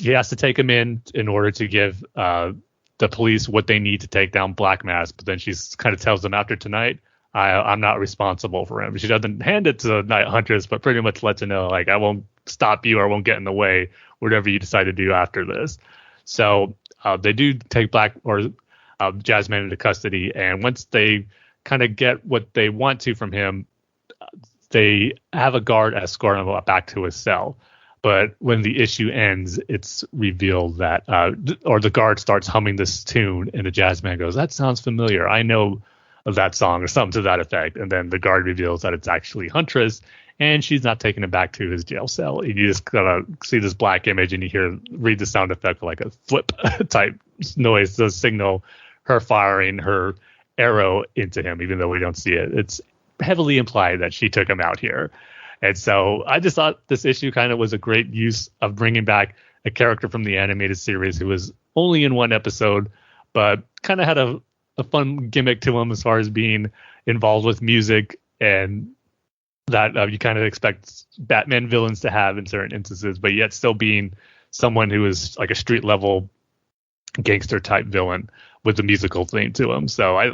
has to take him in order to give the police what they need to take down Black Mask. But then she kind of tells them, after tonight, I'm not responsible for him. She doesn't hand it to Night Huntress, but pretty much lets her know, like, I won't stop you or I won't get in the way, whatever you decide to do after this. So they do take Jazzman into custody. And once they kind of get what they want to from him, they have a guard escort him back to his cell. But when the issue ends, it's revealed that, or the guard starts humming this tune, and the Jazzman goes, "That sounds familiar. I know of that song," or something to that effect. And then the guard reveals that it's actually Huntress, and she's not taking him back to his jail cell. And you just gotta see this black image, and you read the sound effect like a flip type noise to signal her firing her arrow into him, even though we don't see it. It's heavily implied that she took him out here. And so I just thought this issue kind of was a great use of bringing back a character from the animated series who was only in one episode, but kind of had a fun gimmick to him as far as being involved with music, and that you kind of expect Batman villains to have in certain instances, but yet still being someone who is like a street level gangster type villain with the musical theme to him. So I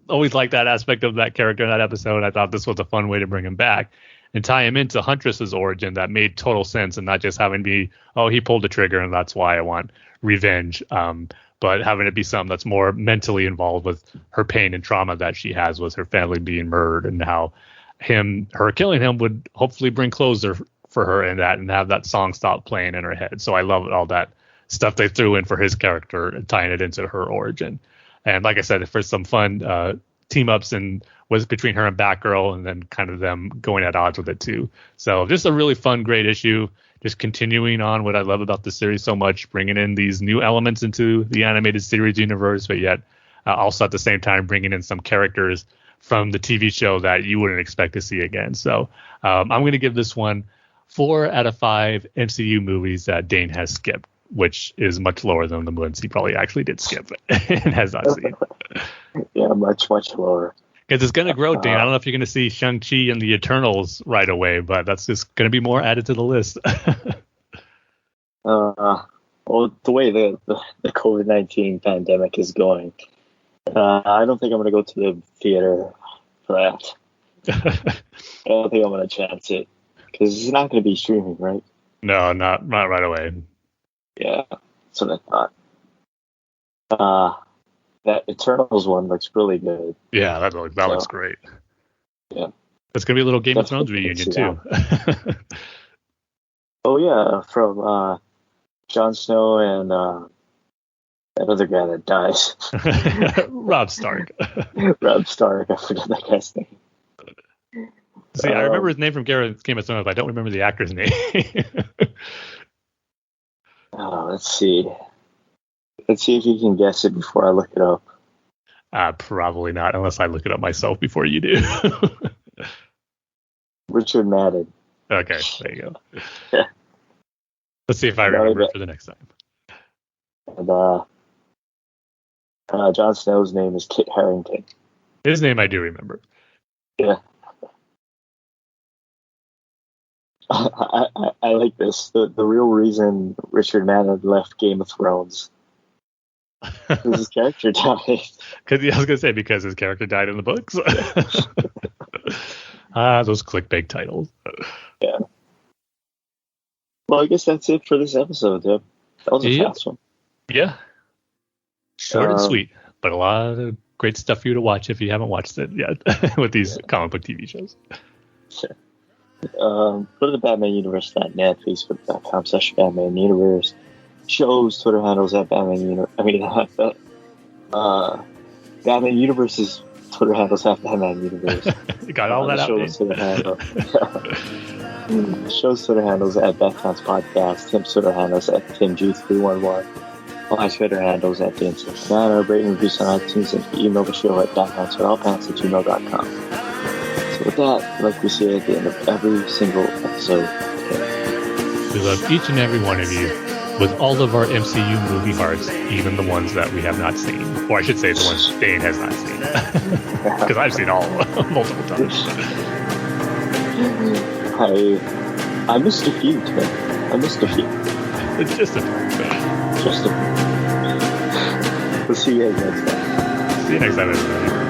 always liked that aspect of that character in that episode. I thought this was a fun way to bring him back and tie him into Huntress's origin that made total sense, and not just having be, oh, he pulled the trigger and that's why I want revenge, but having it be something that's more mentally involved with her pain and trauma that she has with her family being murdered, and how her killing him would hopefully bring closure for her in that, and have that song stop playing in her head. So I love all that stuff they threw in for his character and tying it into her origin. And like I said, for some fun team ups and was between her and Batgirl, and then kind of them going at odds with it too. So just a really fun, great issue. Just continuing on what I love about the series so much, bringing in these new elements into the animated series universe, but yet also at the same time bringing in some characters from the TV show that you wouldn't expect to see again. So I'm going to give this one 4 out of 5 MCU movies that Dane has skipped, which is much lower than the ones he probably actually did skip and has not seen. Yeah, much lower. Because it's going to grow, Dane. I don't know if you're going to see Shang-Chi and the Eternals right away, but that's just going to be more added to the list. Well, the way the COVID-19 pandemic is going, I don't think I'm going to go to the theater for that. I don't think I'm going to chance it, because it's not going to be streaming, right? No, not right away. Yeah, that's what I thought. That Eternals one looks really good. Yeah, that looks great. Yeah. It's going to be a little Game of Thrones reunion, too. Oh, yeah, from Jon Snow and that other guy that dies. Rob Stark. Rob Stark, I forgot that guy's name. See, I remember his name from Game of Thrones, but I don't remember the actor's name. Let's see. Let's see if you can guess it before I look it up. Probably not, unless I look it up myself before you do. Richard Madden. Okay, there you go. Yeah. Let's see if I remember it for the next time. And Jon Snow's name is Kit Harington. His name I do remember. Yeah. I like this. The real reason Richard Madden left Game of Thrones is his character died. I was gonna say because his character died in the books. Those clickbait titles. Yeah. Well, I guess that's it for this episode, Deb. That was a fast one. Yeah. Short and sweet, but a lot of great stuff for you to watch if you haven't watched it yet with these comic book TV shows. Sure. Go to the BatmanUniverse.net, Facebook.com/Batman Universe. Shows, Twitter handles at Batman Universe. Batman Universe's Twitter handles at Batman Universe. You got all that out there. Show's Twitter handles at Bat-Fans Podcast. Tim's Twitter handles at TimG311. My Twitter handles at DaneSmith. Rate and reviews on iTunes, and email the show at batfanswithoutpants@gmail.com. So with that, like we say at the end of every single episode, we love each and every one of you with all of our MCU movie hearts, even the ones that we have not seen. Or I should say the ones Dane has not seen. Because I've seen all of them multiple times. I missed a few, Tim. I missed a few. It's just a few. We'll see you guys next time. See you next time, everybody.